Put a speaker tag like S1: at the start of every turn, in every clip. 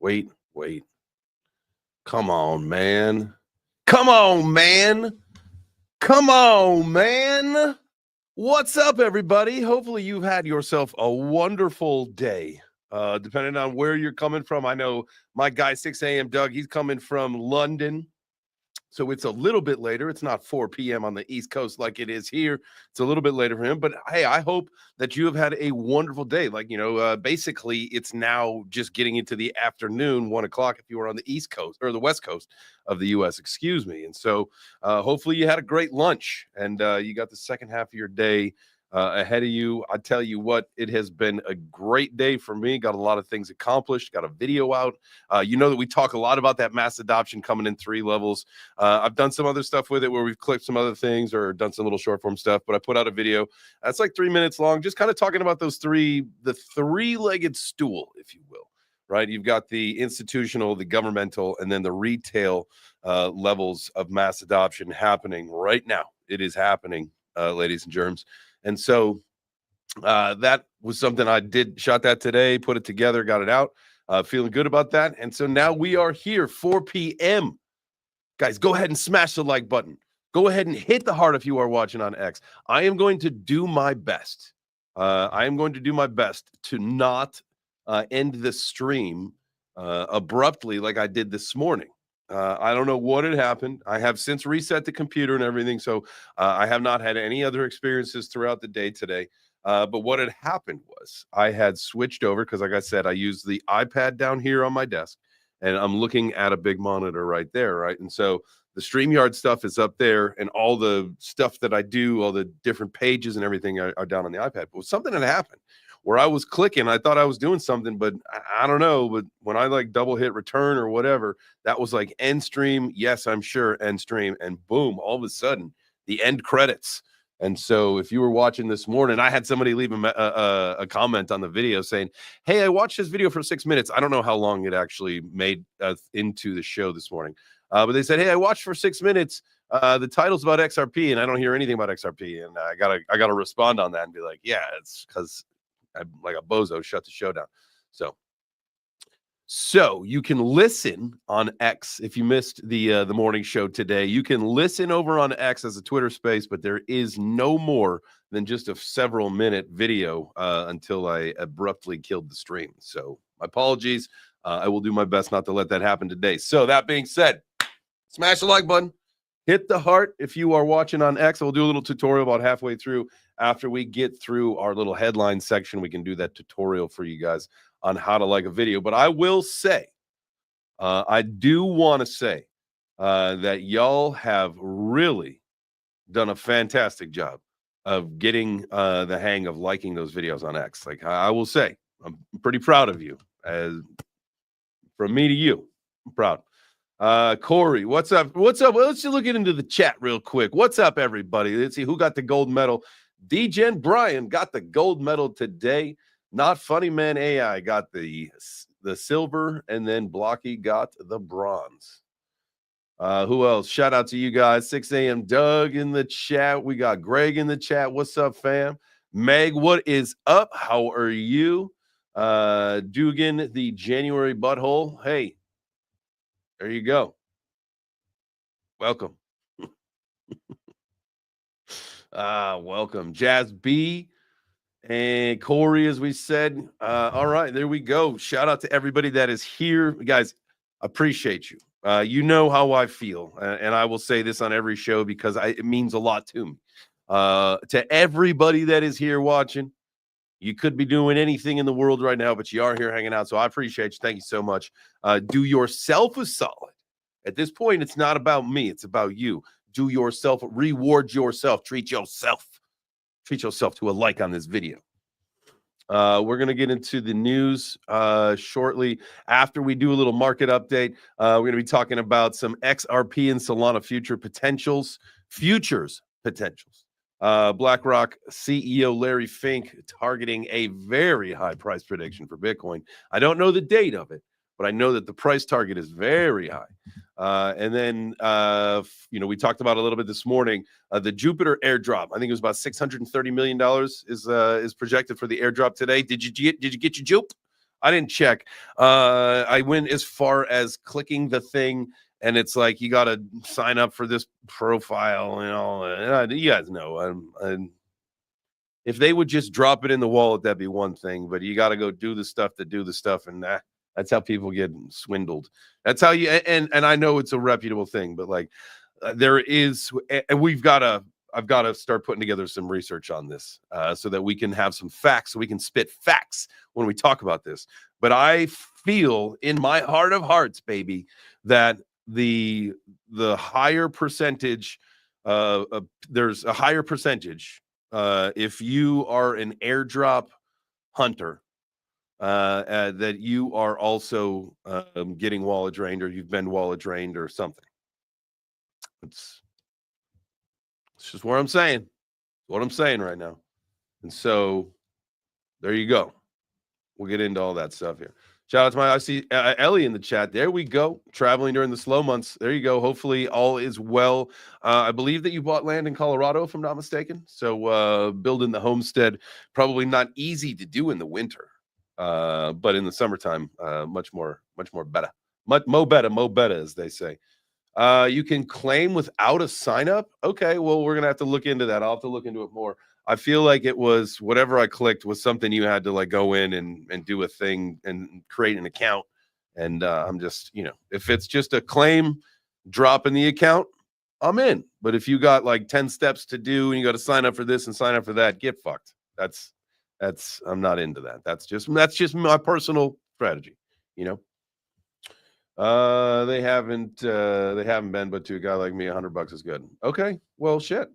S1: Wait. Come on, man. Come on, man. What's up, everybody? Hopefully you've had yourself a wonderful day. Depending on where you're coming from. I know my guy, 6 a.m. Doug, he's coming from London. So it's a little bit later. It's not 4 p.m. on the East Coast like it is here. It's a little bit later for him. But hey, I hope that you have had a wonderful day. Basically, it's now just getting into the afternoon, 1 o'clock if you were on the East Coast or the West Coast of the U.S., excuse me. And so hopefully you had a great lunch and you got the second half of your day ahead of you. I tell you what, it has been a great day for me. Got a lot of things accomplished, got a video out. You know that we talk a lot about that mass adoption coming in 3 levels. I've done some other stuff with it where we've clipped some other things or done some little short form stuff, but I put out a video that's like 3 minutes long, just kind of talking about the 3-legged stool, if you will, right? You've got the institutional, the governmental, and then the retail levels of mass adoption happening right now. It is happening, ladies and germs. And so that was something I shot that today, put it together, got it out, feeling good about that. And so now we are here, 4 p.m. Guys, go ahead and smash the like button. Go ahead and hit the heart if you are watching on X. I am going to do my best. To not end the stream abruptly like I did this morning. I don't know what had happened. I have since reset the computer and everything, so I have not had any other experiences throughout the day today. But what had happened was I had switched over because, like I said, I use the iPad down here on my desk, and I'm looking at a big monitor right there, right? And so the StreamYard stuff is up there, and all the stuff that I do, all the different pages and everything are down on the iPad. But something had happened where I was clicking. I thought I was doing something, but I don't know. But when I like double hit return or whatever, that was like end stream. Yes, I'm sure end stream. And boom, all of a sudden the end credits. And so if you were watching this morning, I had somebody leave a comment on the video saying, hey, I watched this video for 6 minutes. I don't know how long it actually made into the show this morning. But they said, hey, I watched for 6 minutes. The title's about XRP and I don't hear anything about XRP. And I gotta respond on that and be like, yeah, it's because I'm like a bozo, shut the show down. So you can listen on X if you missed the morning show today. You can listen over on X as a Twitter space, but there is no more than just a several minute video until I abruptly killed the stream. So my apologies. I will do my best not to let that happen today. So that being said, smash the like button. Hit the heart if you are watching on X. We'll do a little tutorial about halfway through. After we get through our little headline section, we can do that tutorial for you guys on how to like a video. But I will say, I do want to say that y'all have really done a fantastic job of getting the hang of liking those videos on X. Like I will say, I'm pretty proud of you. As from me to you, I'm proud. Corey, what's up? Well, let's just look into the chat real quick. What's up, everybody? Let's see who got the gold medal. DGen Brian got the gold medal today. Not Funny Man AI got the silver, and then Blocky got the bronze. Who else? Shout out to you guys. 6 a.m. Doug in the chat. We got Greg in the chat. What's up, fam? Meg, what is up? How are you? Dugan, the January butthole. Hey, there you go. Welcome. Welcome. Jazz B and Corey, as we said. All right, there we go. Shout out to everybody that is here. Guys, appreciate you. You know how I feel, and I will say this on every show because it means a lot to me. To everybody that is here watching, you could be doing anything in the world right now, but you are here hanging out, so I appreciate you. Thank you so much. Do yourself a solid. At this point, it's not about me. It's about you. Do yourself, reward yourself, treat yourself to a like on this video. We're going to get into the news shortly. After we do a little market update, we're going to be talking about some XRP and Solana futures potentials. BlackRock CEO Larry Fink targeting a very high price prediction for Bitcoin. I don't know the date of it, but I know that the price target is very high. And then, we talked about a little bit this morning, the Jupiter airdrop. I think it was about $630 million is projected for the airdrop today. Did you get your Jupe? I didn't check. I went as far as clicking the thing, and it's like you got to sign up for this profile and all. You guys know. If they would just drop it in the wallet, that'd be one thing. But you got to go do the stuff to do the stuff, and that's how people get swindled. That's how you. And I know it's a reputable thing, but like there is, and I've got to start putting together some research on this so that we can have some facts, so we can spit facts when we talk about this. But I feel in my heart of hearts, baby, that the higher percentage, there's a higher percentage if you are an airdrop hunter, that you are also getting wallet drained, or you've been wallet drained or something. It's just what I'm saying. What I'm saying right now. And so there you go. We'll get into all that stuff here. Shout out to I see Ellie in the chat. There we go. Traveling during the slow months. There you go. Hopefully all is well. I believe that you bought land in Colorado, if I'm not mistaken. So building the homestead, probably not easy to do in the winter. But in the summertime, much more better. Mo better, as they say. You can claim without a sign up. Okay, well, we're gonna have to look into that. I'll have to look into it more. I feel like it was whatever I clicked was something you had to like go in and do a thing and create an account. And I'm just, if it's just a claim, drop in the account, I'm in. But if you got like 10 steps to do and you got to sign up for this and sign up for that, get fucked. That's I'm not into that. That's just my personal strategy, They haven't been, but to a guy like me, $100 is good. Okay, well, shit,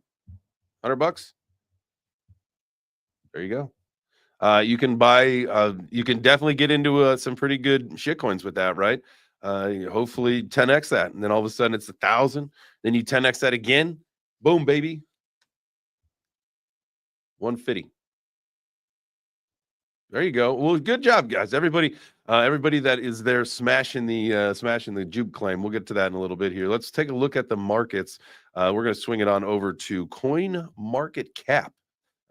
S1: $100. There you go. You can buy. You can definitely get into some pretty good shit coins with that, right? Hopefully 10x that, and then all of a sudden it's 1,000. Then you 10x that again. Boom, baby. 150. There you go. Well, good job, guys. Everybody that is there smashing the juke claim. We'll get to that in a little bit here. Let's take a look at the markets. We're going to swing it on over to Coin Market Cap.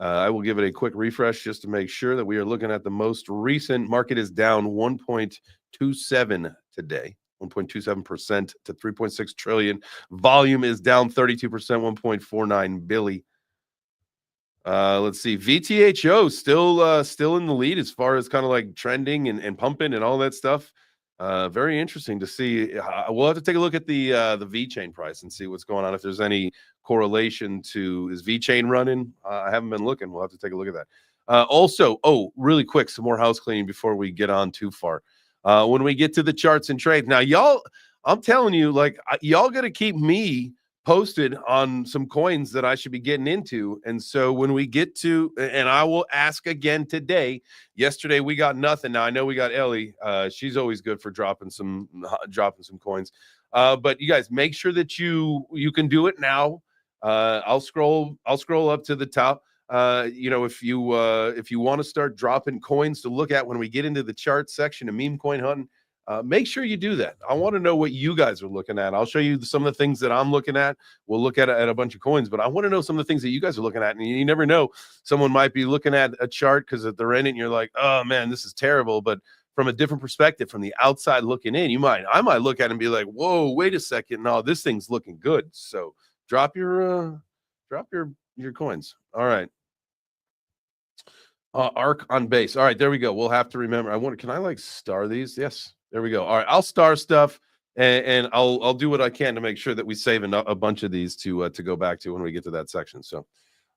S1: I will give it a quick refresh just to make sure that we are looking at the most recent. Market is down 1.27 today, 1.27% to 3.6 trillion. Volume is down 32%, 1.49 billion. Let's see. VTHO still in the lead as far as kind of like trending and pumping and all that stuff. Very interesting to see. We'll have to take a look at the VeChain price and see what's going on. If there's any correlation to, is VeChain running? I haven't been looking. We'll have to take a look at that. Also, really quick, some more house cleaning before we get on too far. When we get to the charts and trades, now y'all, I'm telling you, like y'all got to keep me posted on some coins that I should be getting into. And so when we get to, and I will ask again today. Yesterday we got nothing. Now I know we got Ellie. She's always good for dropping some coins. But you guys make sure that you can do it now. I'll scroll up to the top. If you want to start dropping coins to look at when we get into the chart section of meme coin hunting, make sure you do that. I want to know what you guys are looking at. I'll show you some of the things that I'm looking at. We'll look at a bunch of coins, but I want to know some of the things that you guys are looking at. And you never know, someone might be looking at a chart because they're in it and you're like, oh man, this is terrible. But from a different perspective, from the outside looking in, I might look at it and be like, whoa, wait a second. No, this thing's looking good. So drop your coins. All right. Arc on base. All right, there we go. We'll have to remember. Can I like star these? Yes. There we go. All right, I'll star stuff, and I'll do what I can to make sure that we save a bunch of these to go back to when we get to that section. So,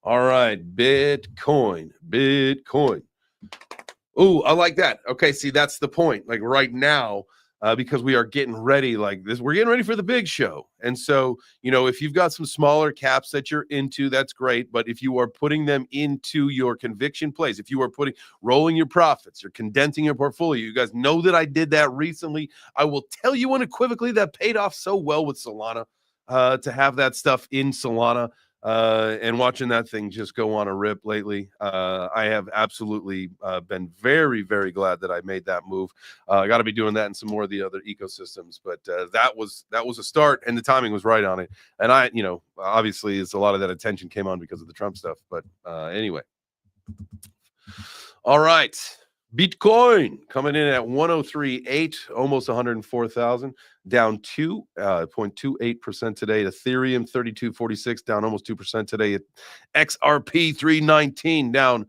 S1: all right, Bitcoin. Oh, I like that. Okay, see, that's the point. Like right now, because we are getting ready like this, we're getting ready for the big show. And so, if you've got some smaller caps that you're into, that's great. But if you are putting them into your conviction plays, if you are rolling your profits, you're condensing your portfolio, you guys know that I did that recently. I will tell you unequivocally that paid off so well with Solana, to have that stuff in Solana. And watching that thing just go on a rip lately, I have absolutely been very, very glad that I made that move. I got to be doing that in some more of the other ecosystems, but that was a start, and the timing was right on it. And obviously, it's a lot of that attention came on because of the Trump stuff. But anyway, all right, Bitcoin coming in at 103.8, almost 104,000, down 2.28% today. Ethereum 32.46, down almost 2% today. XRP 319, down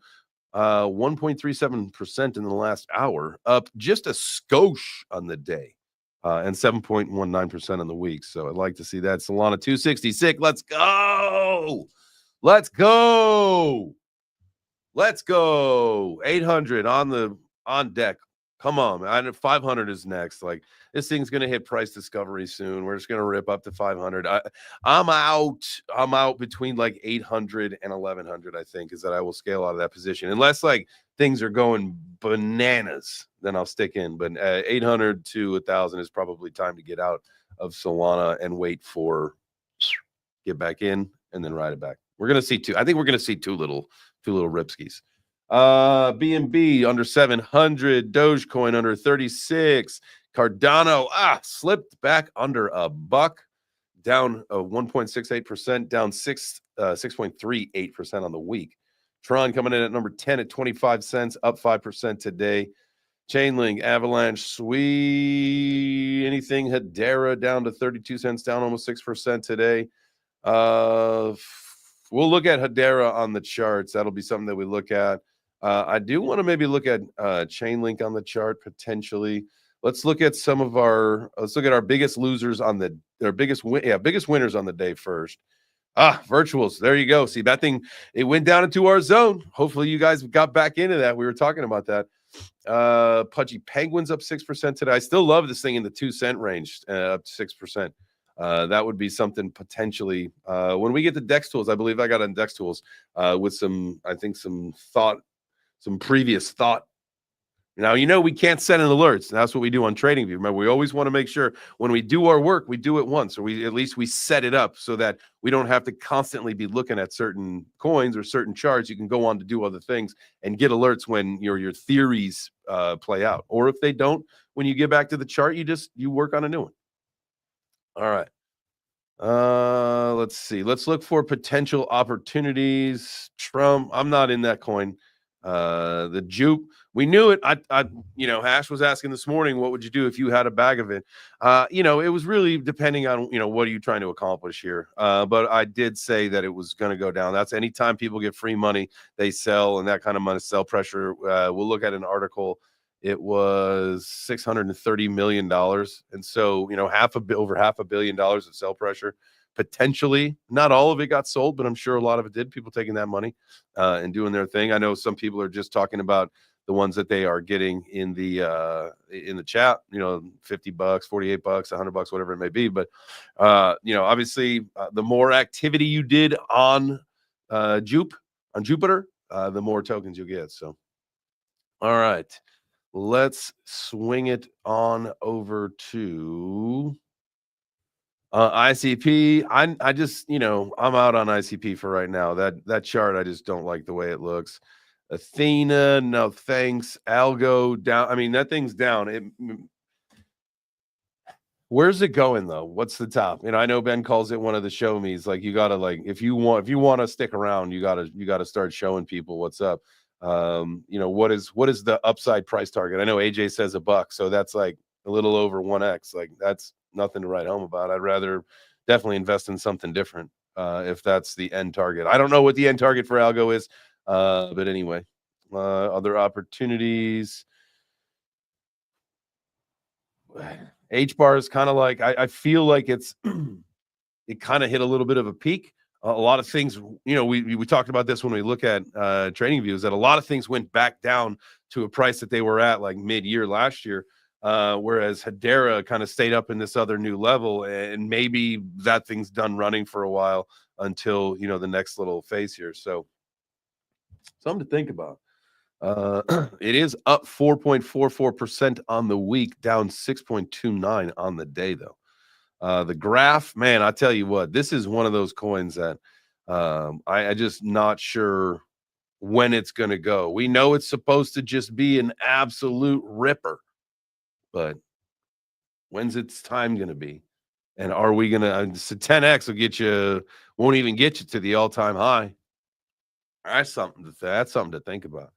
S1: 1.37% in the last hour, up just a skosh on the day, and 7.19% on the week. So I'd like to see that. Solana 266. Let's go. Let's go. Let's go. 800 on deck. Come on, man. I know 500 is next. Like, this thing's gonna hit price discovery soon. We're just gonna rip up to 500. I'm out. I'm out between like 800 and 1100. I think is that I will scale out of that position unless like things are going bananas. Then I'll stick in. But 800 to 1,000 is probably time to get out of Solana and wait for get back in and then ride it back. We're gonna see two. I think we're gonna see two little ripskis. BNB under 700, Dogecoin under 36, Cardano slipped back under a buck, down 1.68%, down 6.38% on the week. Tron coming in at number 10 at 25 cents, up 5% today. Chainlink, Avalanche, Sweet, anything Hedera down to 32 cents, down almost 6% today. We'll look at Hedera on the charts. That'll be something that we look at. I do want to maybe look at Chainlink on the chart potentially. Let's look at our biggest losers on biggest winners on the day first. Virtuals. There you go. See, that thing, it went down into our zone. Hopefully you guys got back into that. We were talking about that. Pudgy Penguins up 6% today. I still love this thing in the 2-cent range, up 6%. That would be something potentially when we get the Dex tools. I believe I got on Dex tools with some previous thought. Now, we can't send in alerts. That's what we do on TradingView. Remember, we always want to make sure when we do our work, we do it once, or we set it up so that we don't have to constantly be looking at certain coins or certain charts. You can go on to do other things and get alerts when your theories play out. Or if they don't, when you get back to the chart, you work on a new one. All right. Let's see. Let's look for potential opportunities. Trump. I'm not in that coin. The Jupe. We knew it. Hash was asking this morning, what would you do if you had a bag of it? It was really depending on, what are you trying to accomplish here? But I did say that it was going to go down. That's anytime people get free money, they sell, and that kind of money, sell pressure. We'll look at an article. It was $630 million. And so, over $500 million of sell pressure, potentially. Not all of it got sold, but I'm sure a lot of it did. People taking that money and doing their thing. I know some people are just talking about the ones that they are getting in the chat, $50, $48, $100, whatever it may be. But, obviously the more activity you did on Jupiter, the more tokens you'll get. So, all right. Let's swing it on over to ICP. I just, I'm out on ICP for right now. That chart, I just don't like the way it looks. Athena, no thanks. Algo down. I mean, that thing's down. Where's it going though? What's the top? I know Ben calls it one of the show me's. Like, you gotta, like, if you want to stick around, you gotta start showing people what's up. What is the upside price target? I know AJ says $1, so that's like a little over 1x. Like, that's nothing to write home about. I'd rather definitely invest in something different if that's the end target. I don't know what the end target for Algo is, but anyway, other opportunities. H bar is kind of like, I feel like it kind of hit a little bit of a peak. A lot of things, we talked about this when we look at TradingView, that a lot of things went back down to a price that they were at like mid-year last year, whereas Hedera kind of stayed up in this other new level, and maybe that thing's done running for a while until, the next little phase here. So something to think about. It is up 4.44% on the week, down 6.29 on the day, though. The graph, man, I tell you what, this is one of those coins that I just not sure when it's going to go. We know it's supposed to just be an absolute ripper, but when's its time going to be? And are we going to, 10x won't even get you to the all-time high. That's something to think about.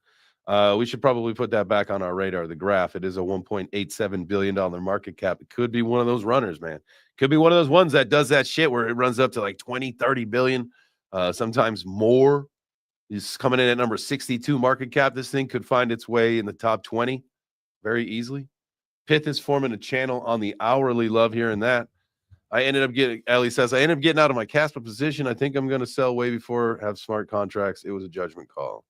S1: We should probably put that back on our radar. The graph, it is a $1.87 billion market cap. It could be one of those runners, man. Could be one of those ones that does that shit where it runs up to like 20, 30 billion, sometimes more. He's coming in at number 62 market cap. This thing could find its way in the top 20 very easily. Pith is forming a channel on the hourly. Love hearing that. Ellie says, I ended up getting out of my Casper position. I think I'm going to sell way before have smart contracts. It was a judgment call.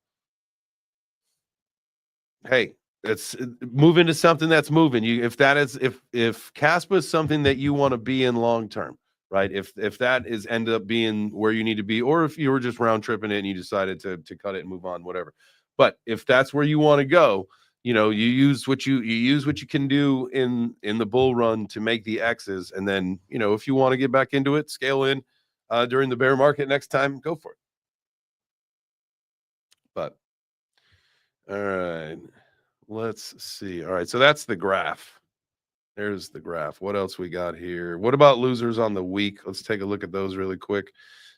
S1: Hey, it's move into something that's moving. If Caspa is something that you want to be in long term, right? If that is ended up being where you need to be, or if you were just round tripping it and you decided to cut it and move on, whatever. But if that's where you want to go, you use what you can do in the bull run to make the X's, and then if you want to get back into it, scale in during the bear market next time, go for it. But all right, let's see. All right, so that's the graph. There's the graph. What else we got here? What about losers on the week? Let's take a look at those really quick.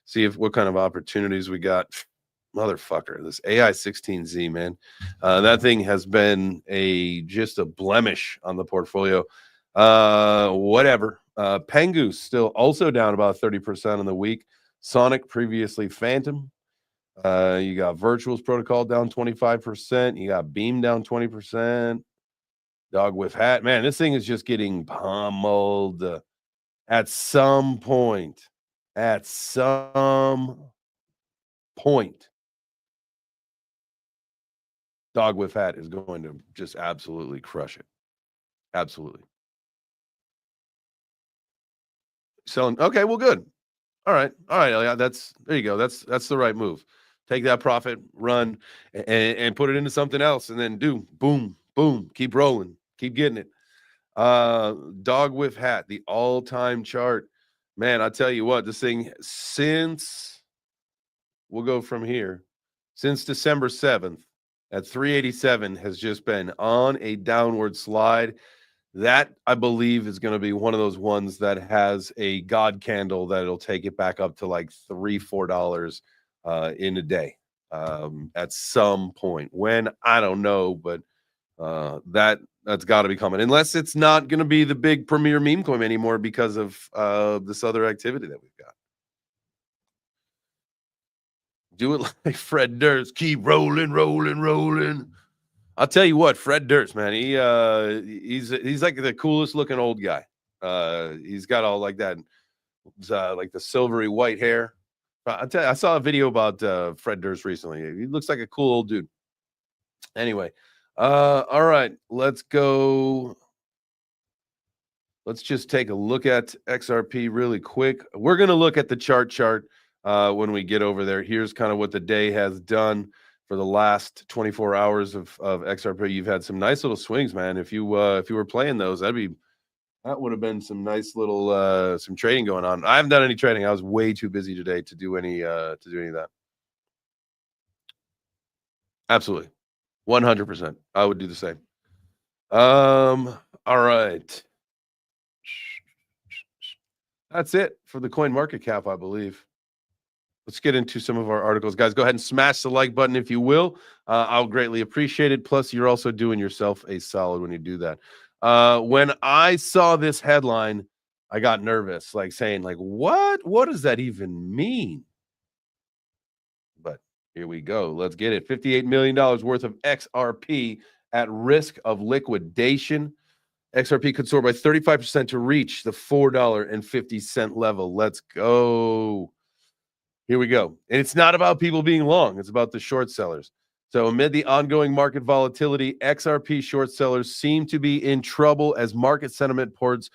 S1: See what kind of opportunities we got. Motherfucker, this AI16Z, man. That thing has been just a blemish on the portfolio. Whatever. Pengu's still also down about 30% on the week. Sonic, previously Phantom. You got Virtuals Protocol down 25%. You got Beam down 20%. Dog with Hat. Man, this thing is just getting pummeled. At some point, Dog with Hat is going to just absolutely crush it. Absolutely. Selling. Okay, well, good. All right, Elliot. There you go. That's the right move. Take that profit, run, and put it into something else, and then do boom, boom, keep rolling, keep getting it. Dog with Hat, the all-time chart. Man, I tell you what, this thing we'll go from here. Since December 7th at 387 has just been on a downward slide. That, I believe, is going to be one of those ones that has a God candle that it'll take it back up to like $3-4 in a day at some point. When, I don't know, but that's got to be coming. Unless it's not going to be the big premier meme coin anymore because of this other activity that we've got. Do it like Fred Durst. Keep rolling, rolling, rolling. I'll tell you what, Fred Durst, man, he's like the coolest looking old guy. He's got all like that, like the silvery white hair. I tell you, I saw a video about Fred Durst recently. He looks like a cool old dude. Anyway, all right, let's go. Let's just take a look at XRP really quick. We're going to look at the chart when we get over there. Here's kind of what the day has done. For the last 24 hours of XRP, you've had some nice little swings, man. If you were playing those, that would have been some nice little some trading going on. I haven't done any trading. I was way too busy today to do any of that. Absolutely, 100%. I would do the same. All right, that's it for the coin market cap, I believe. Let's get into some of our articles. Guys, go ahead and smash the like button if you will. I'll greatly appreciate it. Plus, you're also doing yourself a solid when you do that. When I saw this headline, I got nervous, like saying, like, what does that even mean? But here we go. Let's get it. $58 million worth of XRP at risk of liquidation. XRP could soar by 35% to reach the $4.50 level. Let's go. Here we go. And it's not about people being long. It's about the short sellers. So amid the ongoing market volatility, XRP short sellers seem to be in trouble as market sentiment points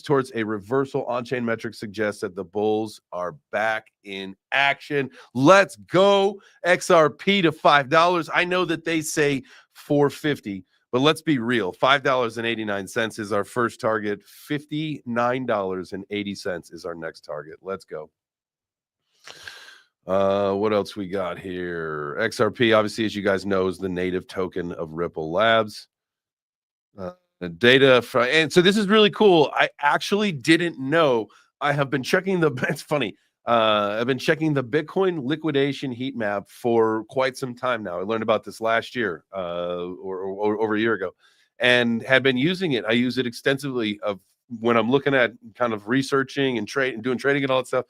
S1: towards a reversal. On-chain metrics suggest that the bulls are back in action. Let's go. XRP to $5. I know that they say $4.50, but let's be real. $5.89 is our first target. $59.80 is our next target. Let's go. What else we got here? XRP, obviously, as you guys know, is the native token of Ripple Labs. Data and so this is really cool. I actually didn't know. I have been checking it's funny. I've been checking the Bitcoin liquidation heat map for quite some time now. I learned about this last year, or over a year ago, and had been using it. I use it extensively when I'm looking at kind of researching and doing trading and all that stuff.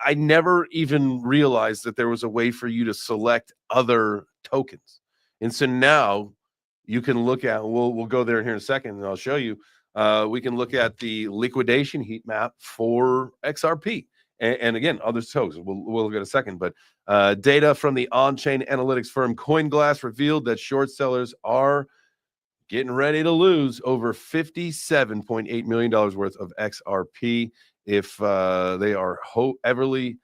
S1: I never even realized that there was a way for you to select other tokens. And so now you can look at, we'll go there here in a second and I'll show you. We can look at the liquidation heat map for XRP. And again, other tokens. We'll look at a second. But data from the on-chain analytics firm CoinGlass revealed that short sellers are getting ready to lose over $57.8 million worth of XRP if they are heavily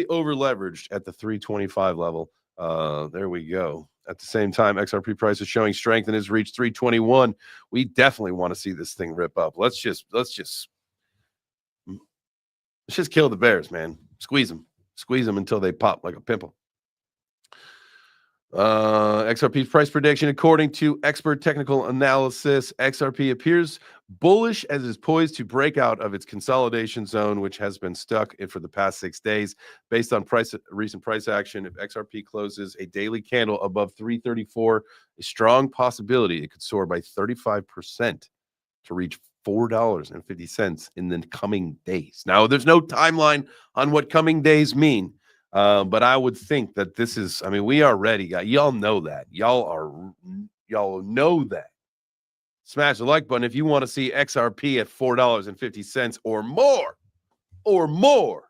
S1: over leveraged at the 325 level. There we go. At the same time, XRP price is showing strength and has reached 321. We definitely want to see this thing rip up. Let's just kill the bears, man. Squeeze them until they pop like a pimple. XRP's price prediction, according to expert technical analysis, XRP appears bullish as it is poised to break out of its consolidation zone, which has been stuck for the past 6 days. Based on recent price action, if XRP closes a daily candle above 334, a strong possibility it could soar by 35% to reach $4.50 in the coming days. Now, there's no timeline on what coming days mean. But I would think that this is, I mean, we are ready, guys. Y'all know that. Y'all know that. Smash the like button if you want to see XRP at $4.50 or more.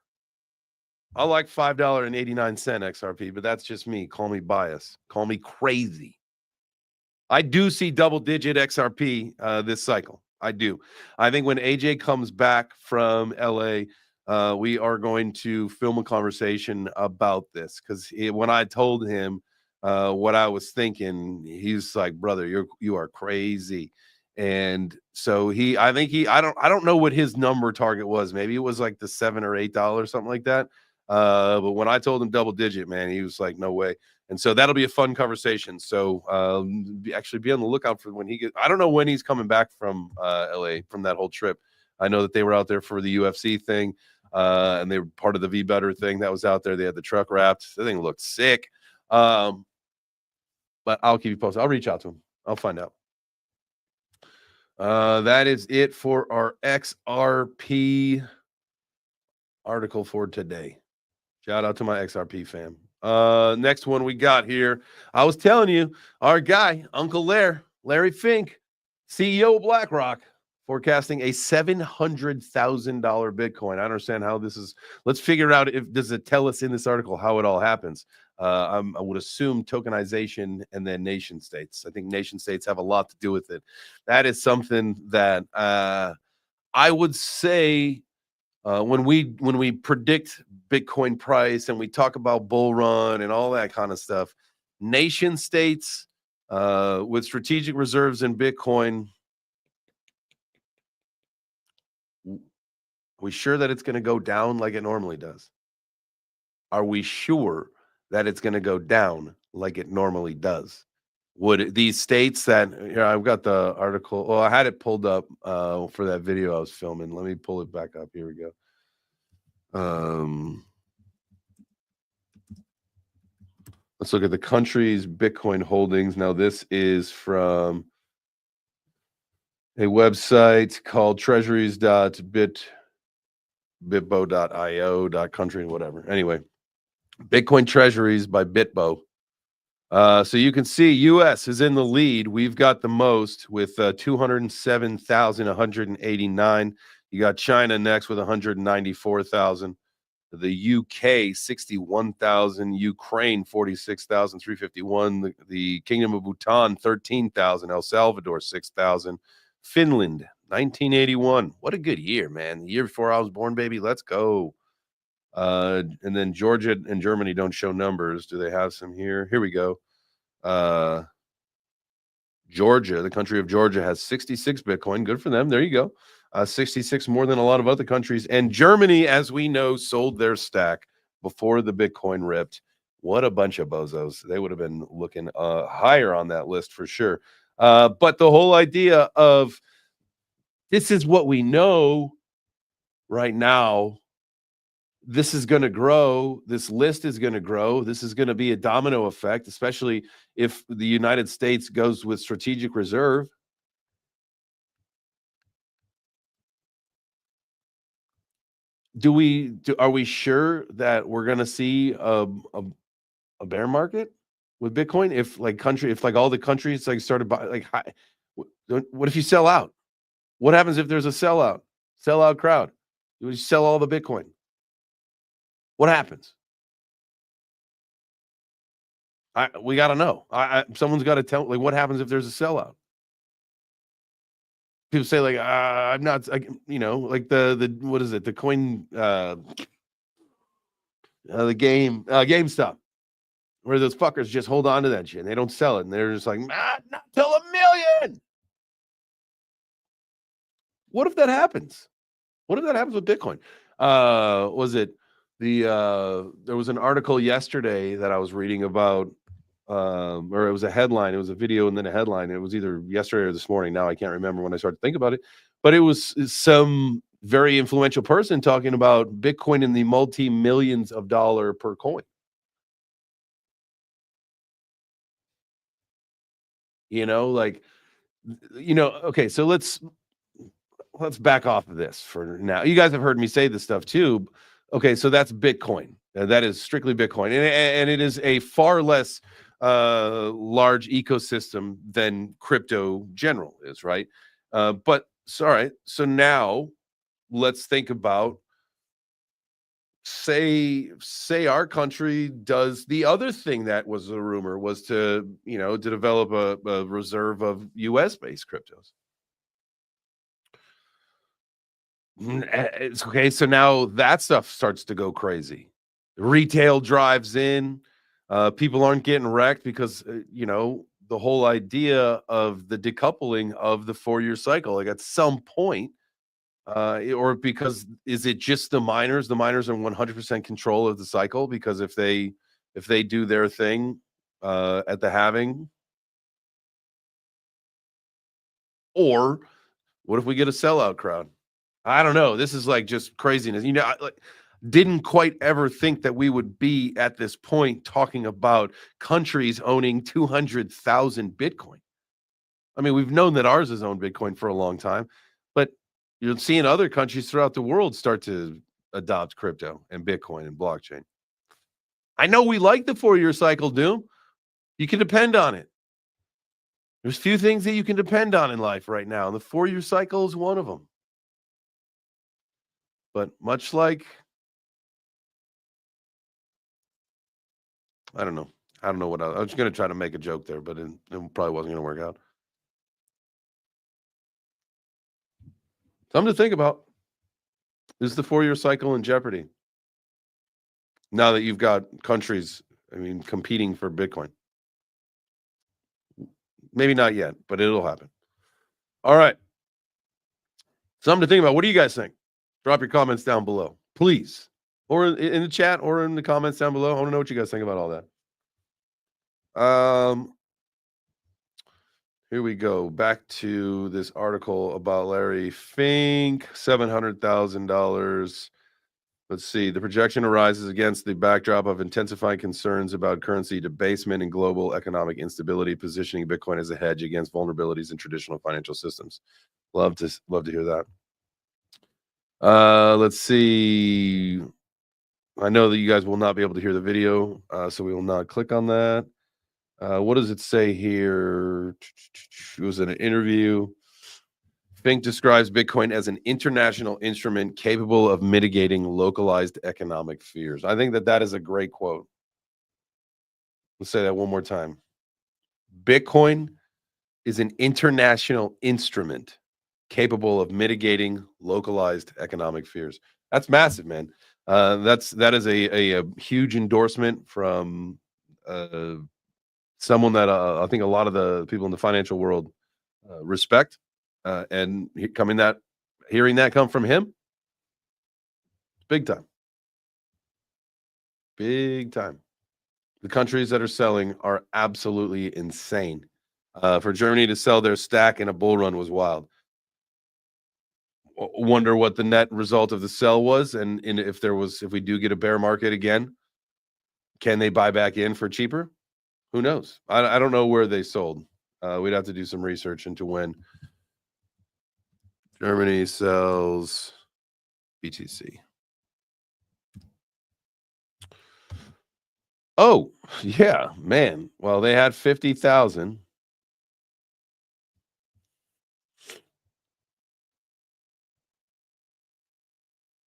S1: I like $5.89 XRP, but that's just me. Call me biased. Call me crazy. I do see double-digit XRP this cycle. I do. I think when AJ comes back from LA, we are going to film a conversation about this, because when I told him what I was thinking, he's like, "Brother, you are crazy." And so I don't know what his number target was. Maybe it was like the $7 or $8, something like that. But when I told him double digit, man, he was like, "No way." And so that'll be a fun conversation. So actually be on the lookout for when I don't know when he's coming back from LA from that whole trip. I know that they were out there for the UFC thing. And they were part of the V Better thing that was out there. They had the truck wrapped. The thing looked sick. But I'll keep you posted. I'll reach out to him. I'll find out. That is it for our XRP article for today. Shout out to my XRP fam. Next one we got here. I was telling you, our guy, Uncle Larry Fink, CEO of BlackRock, forecasting a $700,000 Bitcoin. I understand how this is. Let's figure out does it tell us in this article how it all happens. I would assume tokenization and then nation states. I think nation states have a lot to do with it. That is something that I would say when we predict Bitcoin price and we talk about bull run and all that kind of stuff, nation states with strategic reserves in Bitcoin, are we sure that it's going to go down like it normally does? Are we sure that it's going to go down like it normally does? Would these states that, here, I've got the article. Well, I had it pulled up for that video I was filming. Let me pull it back up. Here we go. Let's look at the country's Bitcoin holdings. Now, this is from a website called treasuries.bitbo.io.country and whatever. Anyway, Bitcoin treasuries by Bitbo. So you can see U.S. is in the lead. We've got the most with 207,189. You got China next with 194,000. The UK 61,000. Ukraine 46,351. The Kingdom of Bhutan 13,000. El Salvador 6,000. Finland 1981. What a good year, man! The year before I was born, baby. Let's go. And then Georgia and Germany don't show numbers. Do they have some here? Here we go. Georgia, the country of Georgia, has 66 Bitcoin. Good for them. There you go. 66 more than a lot of other countries. And Germany, as we know, sold their stack before the Bitcoin ripped. What a bunch of bozos. They would have been looking higher on that list for sure. But the whole idea of this is what we know right now. this is going to grow. This list is going to grow. This is going to be a domino effect, especially if the United States goes with strategic reserve. Are we sure that we're going to see a bear market with Bitcoin? If all the countries like started by what if you sell out? What happens if there's a sellout crowd? You sell all the Bitcoin. What happens? We got to know. Someone's got to tell. Like, what happens if there's a sellout? People say like, I'm not. Like the what is it? The coin, the GameStop, where those fuckers just hold on to that shit and they don't sell it, and they're just like, not till 1 million. What if that happens? What if that happens with Bitcoin? Was it there was an article yesterday that I was reading about, or it was a headline. It was a video and then a headline. It was either yesterday or this morning. Now I can't remember when I started to think about it, but it was some very influential person talking about Bitcoin in the multi-millions of dollars per coin. Okay, so let's back off of this for now. You guys have heard me say this stuff too. Okay, so that's Bitcoin. That is strictly Bitcoin, and it is a far less large ecosystem than crypto general is, right? But all right. So now let's think about say our country does the other thing that was a rumor, was to develop a reserve of US based cryptos. It's okay. So now that stuff starts to go crazy. Retail drives in. People aren't getting wrecked because the whole idea of the decoupling of the 4-year cycle. Like at some point, or because is it just the miners? The miners are 100% control of the cycle, because if they do their thing at the halving, or what if we get a sellout crowd? I don't know. This is like just craziness. I didn't quite ever think that we would be at this point talking about countries owning 200,000 Bitcoin. I mean, we've known that ours has owned Bitcoin for a long time, but you're seeing other countries throughout the world start to adopt crypto and Bitcoin and blockchain. I know we like the 4-year cycle, Doom. You can depend on it. There's few things that you can depend on in life right now, and the 4-year cycle is one of them. But much like, I don't know what I was going to try to make a joke there, but it probably wasn't going to work out. Something to think about. Is the 4-year cycle in jeopardy now that you've got countries, competing for Bitcoin? Maybe not yet, but it'll happen. All right. Something to think about. What do you guys think? Drop your comments down below, please. Or in the chat or in the comments down below. I want to know what you guys think about all that. Here we go. Back to this article about Larry Fink, $700,000. Let's see. The projection arises against the backdrop of intensifying concerns about currency debasement and global economic instability, positioning Bitcoin as a hedge against vulnerabilities in traditional financial systems. Love to hear that. Let's see. I know that you guys will not be able to hear the video, so we will not click on that. What does it say here? It was in an interview. Fink describes Bitcoin as an international instrument capable of mitigating localized economic fears. I think that is a great quote. Let's say that one more time. Bitcoin is an international instrument capable of mitigating localized economic fears. That's massive, man. That is a huge endorsement from someone that I think a lot of the people in the financial world respect, and hearing that come from him, big time. Big time. The countries that are selling are absolutely insane. For Germany to sell their stack in a bull run was wild. wonder what the net result of the sell was, and if we do get a bear market again, can they buy back in for cheaper? Who knows? I don't know where they sold. We'd have to do some research into when Germany sells BTC. Oh, yeah, man. Well, they had 50,000.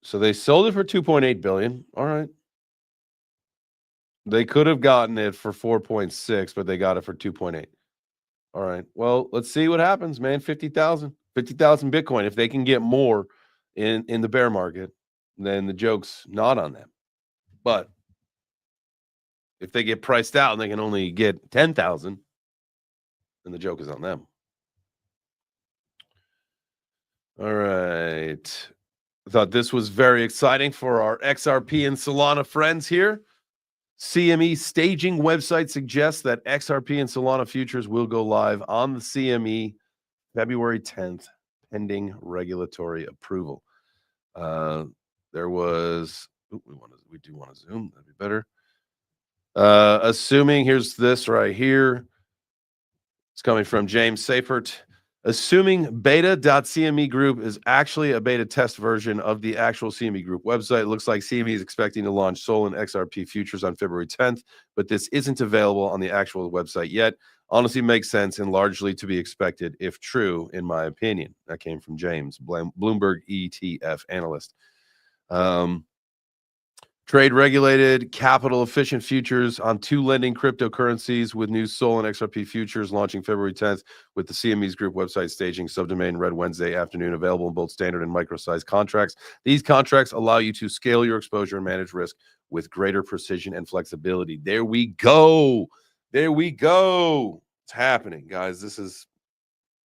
S1: So they sold it for 2.8 billion. All right. They could have gotten it for 4.6, but they got it for 2.8. All right. Well, let's see what happens, man. 50,000 Bitcoin. If they can get more in the bear market, then the joke's not on them. But if they get priced out and they can only get 10,000, then the joke is on them. All right. I thought this was very exciting for our XRP and Solana friends here. CME staging website suggests that XRP and Solana futures will go live on the CME February 10th, pending regulatory approval. There was, we do want to zoom, that'd be better. Assuming, here's this right here. It's coming from James Sapert. Assuming beta.cme group is actually a beta test version of the actual CME group website, it looks like CME is expecting to launch SOL and XRP futures on February 10th, but this isn't available on the actual website yet. Honestly makes sense and largely to be expected if true, in my opinion. That came from James, Bloomberg ETF analyst. Trade regulated, capital efficient futures on 2 lending cryptocurrencies with new SOL and XRP futures launching February 10th with the CME's group website staging subdomain read Wednesday afternoon, available in both standard and micro-sized contracts. These contracts allow you to scale your exposure and manage risk with greater precision and flexibility. There we go. There we go. It's happening, guys.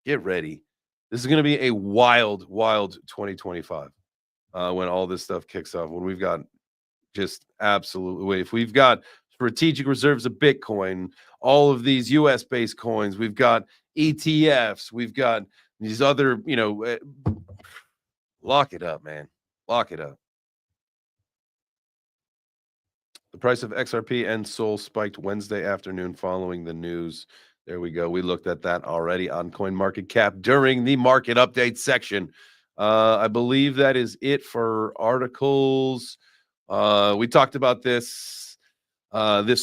S1: Get ready. This is going to be a wild, wild 2025 when all this stuff kicks off, when we've got just absolutely, if we've got strategic reserves of Bitcoin, all of these US based coins, we've got ETFs, we've got these other, lock it up, man. Lock it up. The price of XRP and SOL spiked Wednesday afternoon following the news. There we go. We looked at that already on CoinMarketCap during the market update section. I believe that is it for articles. We talked about this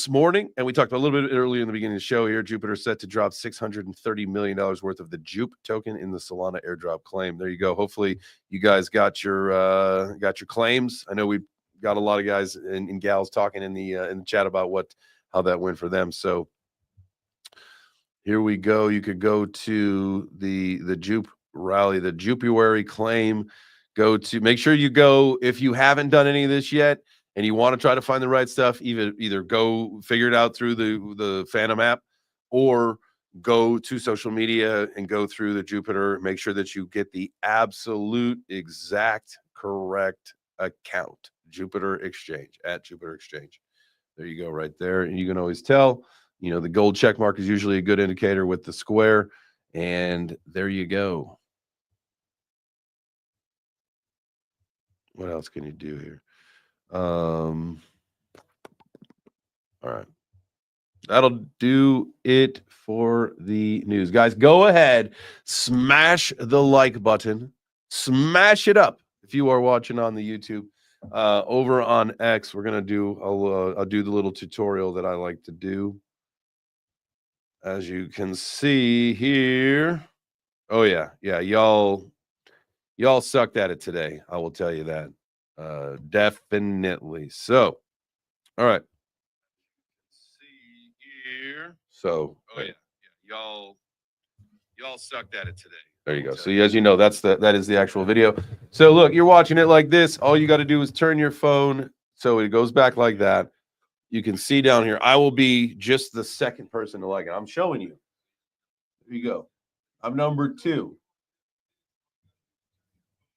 S1: morning, and we talked a little bit earlier in the beginning of the show here. Jupiter set to drop $630 million worth of the Jupe token in the Solana airdrop claim. There you go. Hopefully you guys got your claims. I know we got a lot of guys and gals talking in the chat about how that went for them. So here we go. You could go to the Jupe rally, the Jupiary claim. Make sure you go, if you haven't done any of this yet and you want to try to find the right stuff, either go figure it out through the Phantom app, or go to social media and go through the Jupiter. Make sure that you get the absolute exact correct account. Jupiter Exchange, at Jupiter Exchange. There you go, right there. And you can always tell, the gold check mark is usually a good indicator with the square. And there you go. What else can you do here? All right. That'll do it for the news. Guys, go ahead, smash the like button. Smash it up if you are watching on the YouTube. Over on X, we're going to I'll do the little tutorial that I like to do. As you can see here. Oh, yeah. Yeah, y'all sucked at it today. I will tell you that. Definitely. So, all right. See here. So, oh yeah. Y'all sucked at it today. There you go. So as you know, that is the actual video. So look, you're watching it like this. All you got to do is turn your phone so it goes back like that. You can see down here. I will be just the second person to like it. I'm showing you. There you go. I'm number 2.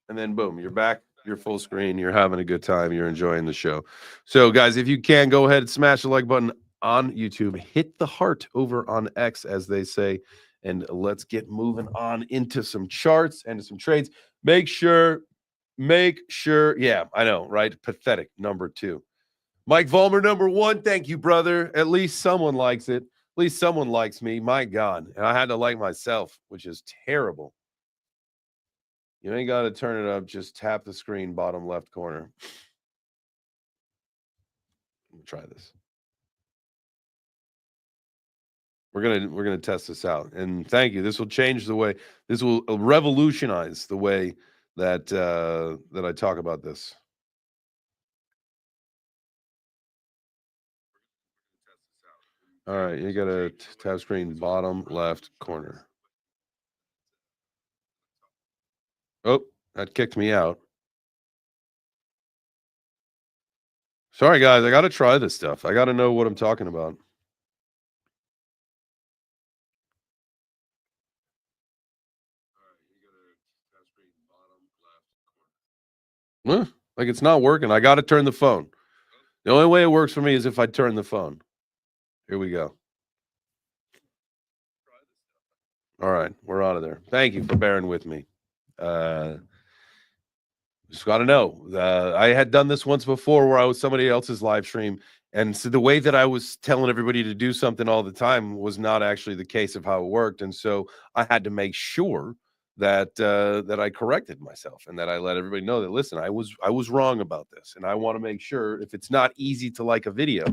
S1: And then boom, you're back. You're full screen. You're having a good time. You're enjoying the show. So guys, if you can, go ahead and smash the like button on YouTube. Hit the heart over on X, as they say. And let's get moving on into some charts and some trades. Make sure. Yeah, I know, right? Pathetic. Number 2. Mike Vollmer, number 1. Thank you, brother. At least someone likes it. At least someone likes me. My God. And I had to like myself, which is terrible. You ain't got to turn it up. Just tap the screen, bottom left corner. Let me try this. We're gonna test this out. And thank you. This will change the way. This will revolutionize the way that that I talk about this. All right, you got to tap screen, bottom left corner. Oh, that kicked me out. Sorry, guys. I got to try this stuff. I got to know what I'm talking about. Like it's not working. I got to turn the phone. The only way it works for me is if I turn the phone. Here we go. All right, we're out of there. Thank you for bearing with me. Just got to know. I had done this once before where I was somebody else's live stream. And so the way that I was telling everybody to do something all the time was not actually the case of how it worked. And so I had to make sure that that I corrected myself and that I let everybody know that, listen, I was wrong about this. And I want to make sure if it's not easy to like a video,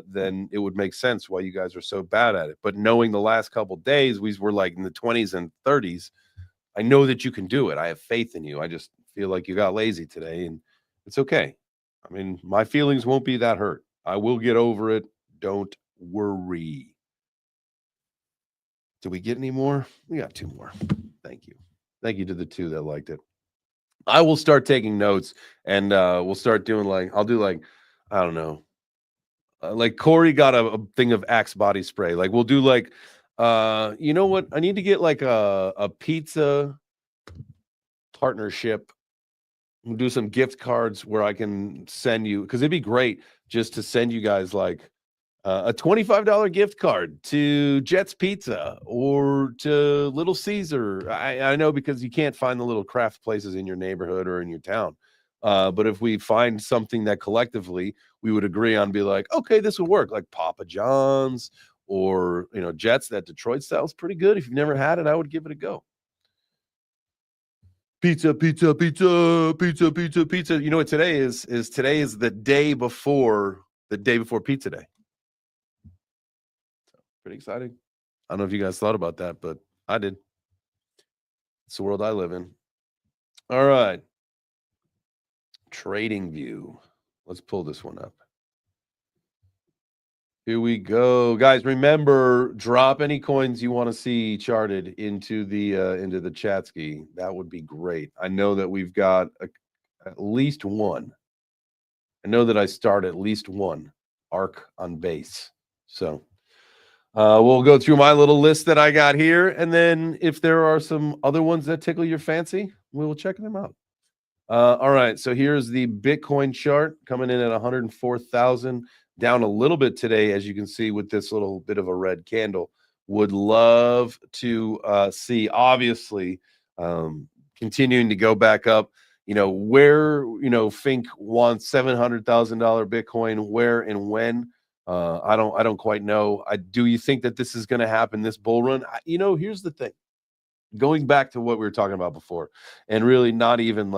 S1: then it would make sense why you guys are so bad at it. But knowing the last couple of days, we were like in the 20s and 30s. I know that you can do it. I have faith in you. I just feel like you got lazy today, and it's okay. I mean, my feelings won't be that hurt. I will get over it. Don't worry. Did we get any more? We got 2 more. Thank you. Thank you to the 2 that liked it. I will start taking notes, and we'll start doing I'll do I don't know. Like Corey got a thing of Axe body spray. Like we'll do you know what? I need to get like a pizza partnership. We'll do some gift cards where I can send you, because it'd be great just to send you guys like a $25 gift card to Jet's Pizza or to Little Caesar. I know, because you can't find the little craft places in your neighborhood or in your town. But if we find something that collectively we would agree on, be like, okay, this would work, like Papa John's or, you know, Jet's. That Detroit style is pretty good. If you've never had it, I would give it a go. Pizza, pizza, pizza, pizza, pizza, pizza. You know what today is? Today is the day before Pizza Day. So, pretty exciting. I don't know if you guys thought about that, but I did. It's the world I live in. All right. Trading View. Let's pull this one up. Here we go, guys. Remember, drop any coins you want to see charted into the chat ski. That would be great. I know that we've got at least one. I know that I start at least one ARC on base. So we'll go through my little list that I got here, and then if there are some other ones that tickle your fancy, we will check them out. All right, so here's the Bitcoin chart coming in at 104,000. Down a little bit today, as you can see, with this little bit of a red candle. Would love to see, obviously, continuing to go back up. You know, where, you know, Fink wants $700,000 Bitcoin, where and when. I don't quite know. Do you think that this is going to happen, this bull run? You know, here's the thing. Going back to what we were talking about before, and really not even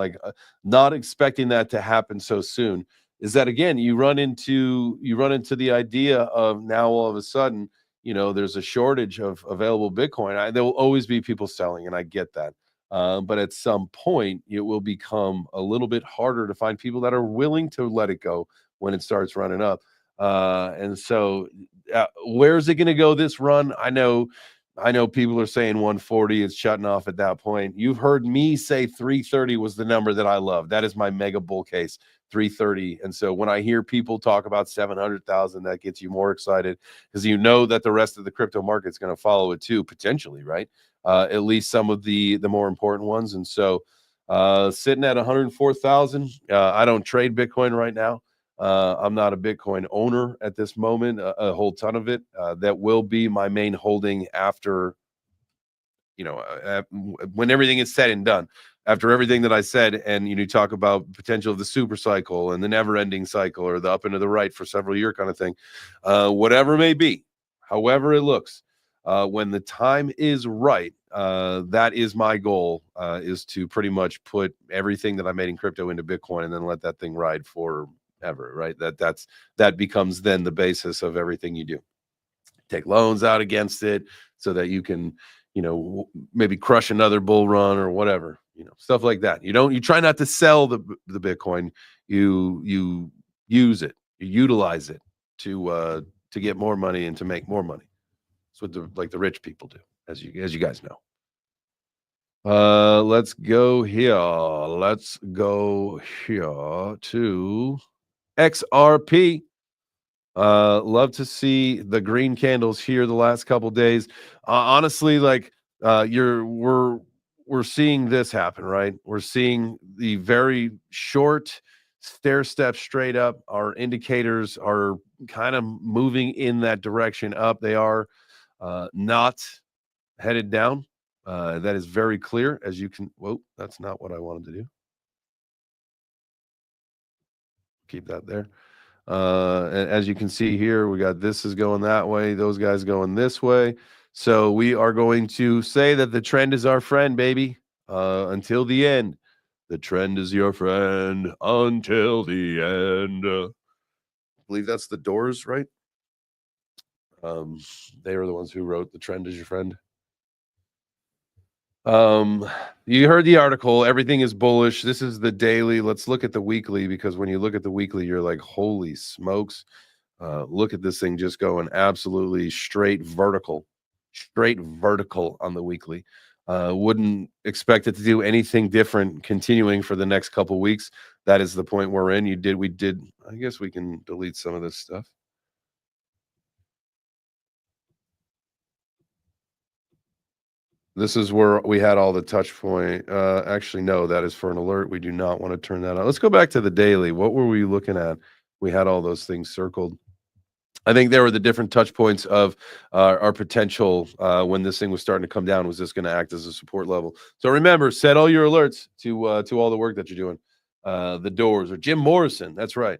S1: not expecting that to happen so soon, is that, again, you run into the idea of now all of a sudden, you know, there's a shortage of available Bitcoin. There will always be people selling, and I get that. But at some point, it will become a little bit harder to find people that are willing to let it go when it starts running up. And so where's it going to go this run? I know people are saying 140 is shutting off at that point. You've heard me say 330 was the number that I love. That is my mega bull case, 330. And so when I hear people talk about 700,000, that gets you more excited, because you know that the rest of the crypto market's going to follow it too, potentially, right? At least some of the more important ones. And so sitting at 104,000, I don't trade Bitcoin right now. I'm not a Bitcoin owner at this moment, a whole ton of it. That will be my main holding after when everything is said and done, after everything that I said, and you talk about potential of the super cycle and the never-ending cycle, or the up and to the right for several year kind of thing, whatever it may be, however it looks, when the time is right, that is my goal, is to pretty much put everything that I made in crypto into Bitcoin and then let that thing ride forever, right? That becomes then the basis of everything you do. Take loans out against it so that you can, maybe crush another bull run or whatever, stuff like that. You try not to sell the Bitcoin. You use it, you utilize it to get more money and to make more money. That's what the rich people do, as you guys know. Let's go here. Let's go here to XRP. Love to see the green candles here the last couple days. Honestly, we're seeing this happen, right? We're seeing the very short stair step straight up. Our indicators are kind of moving in that direction up. They are not headed down. That is very clear, as you can. Whoa, that's not what I wanted to do. Keep that there. And as you can see here, we got this is going that way, those guys going this way. So we are going to say that the trend is our friend, baby, until the end. The trend is your friend until the end. I believe that's the Doors, right? They were the ones who wrote "The Trend is Your Friend." You heard the article. Everything is bullish. This is the daily. Let's look at the weekly, because when you look at the weekly, you're like, holy smokes. Look at this thing just going absolutely straight vertical on the weekly. Wouldn't expect it to do anything different continuing for the next couple weeks. That is the point we're in. We did. I guess we can delete some of this stuff. This is where we had all the touch point. Actually, no, that is for an alert. We do not want to turn that on. Let's go back to the daily. What were we looking at? We had all those things circled. I think there were the different touch points of our potential when this thing was starting to come down. Was this going to act as a support level? So remember, set all your alerts to all the work that you're doing. The Doors or Jim Morrison. That's right.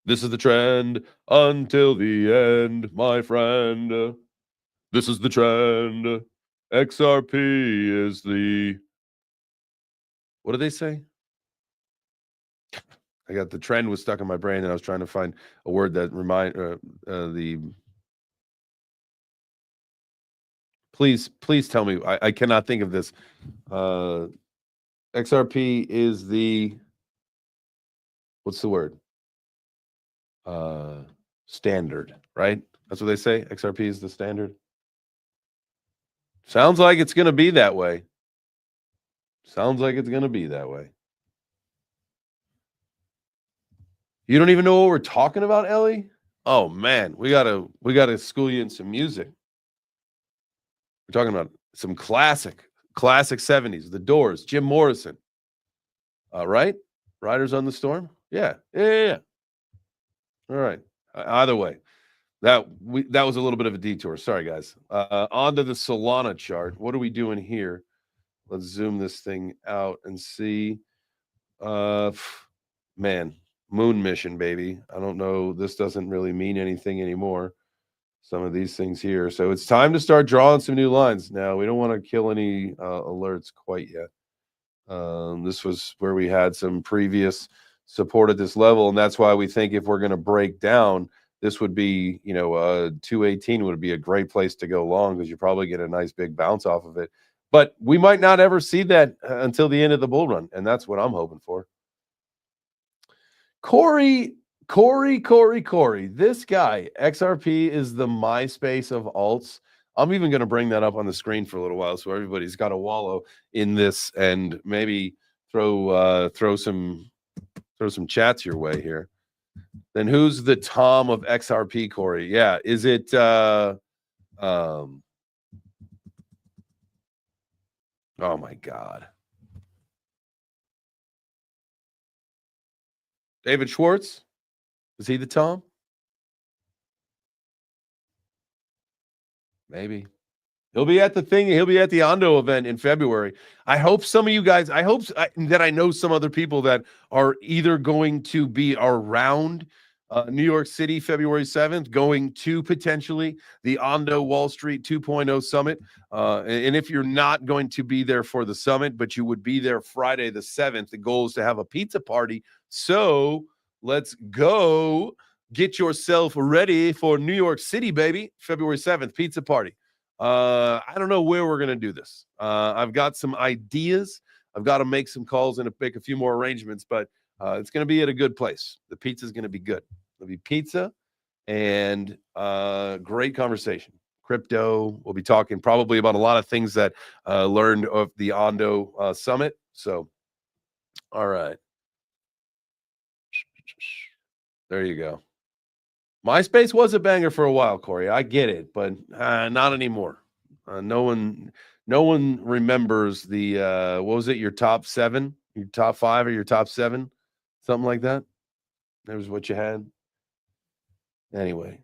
S1: This is the trend until the end, my friend. This is the trend. XRP is the. What did they say? I got the trend was stuck in my brain, and I was trying to find a word that remind the. Please tell me. I cannot think of this. XRP is the. What's the word? Standard, right? That's what they say. XRP is the standard. Sounds like it's going to be that way. Sounds like it's going to be that way. You don't even know what we're talking about, Ellie? Oh man, we gotta school you in some music. We're talking about some classic 70s, The Doors, Jim Morrison. Right? Riders on the Storm? Yeah. All right. Either way. That was a little bit of a detour. Sorry, guys. On to the Solana chart. What are we doing here? Let's zoom this thing out and see. Man, moon mission, baby. I don't know. This doesn't really mean anything anymore. Some of these things here. So it's time to start drawing some new lines. Now, we don't want to kill any alerts quite yet. This was where we had some previous support at this level, and that's why we think if we're going to break down, this would be, 218 would be a great place to go long, because you probably get a nice big bounce off of it. But we might not ever see that until the end of the bull run, and that's what I'm hoping for. Corey. This guy, XRP, is the MySpace of alts. I'm even going to bring that up on the screen for a little while, so everybody's got to wallow in this, and maybe throw some chats your way here. Then who's the Tom of XRP, Corey? Yeah, is it oh my God. David Schwartz? Is he the Tom? Maybe. He'll be at the thing. He'll be at the Ondo event in February. I hope some of you guys, that I know some other people that are either going to be around New York City, February 7th, going to potentially the Ondo Wall Street 2.0 Summit. And if you're not going to be there for the summit, but you would be there Friday the 7th, the goal is to have a pizza party. So let's go get yourself ready for New York City, baby. February 7th, pizza party. I don't know where we're going to do this. I've got some ideas. I've got to make some calls and make a few more arrangements, but it's going to be at a good place. The pizza is going to be good. It'll be pizza and great conversation. Crypto. We'll be talking probably about a lot of things that learned of the Ondo Summit. So, all right. There you go. MySpace was a banger for a while, Corey. I get it, but not anymore. No one remembers the what was it? Your top 7, your top 5, or your top 7, something like that. That was what you had. Anyway,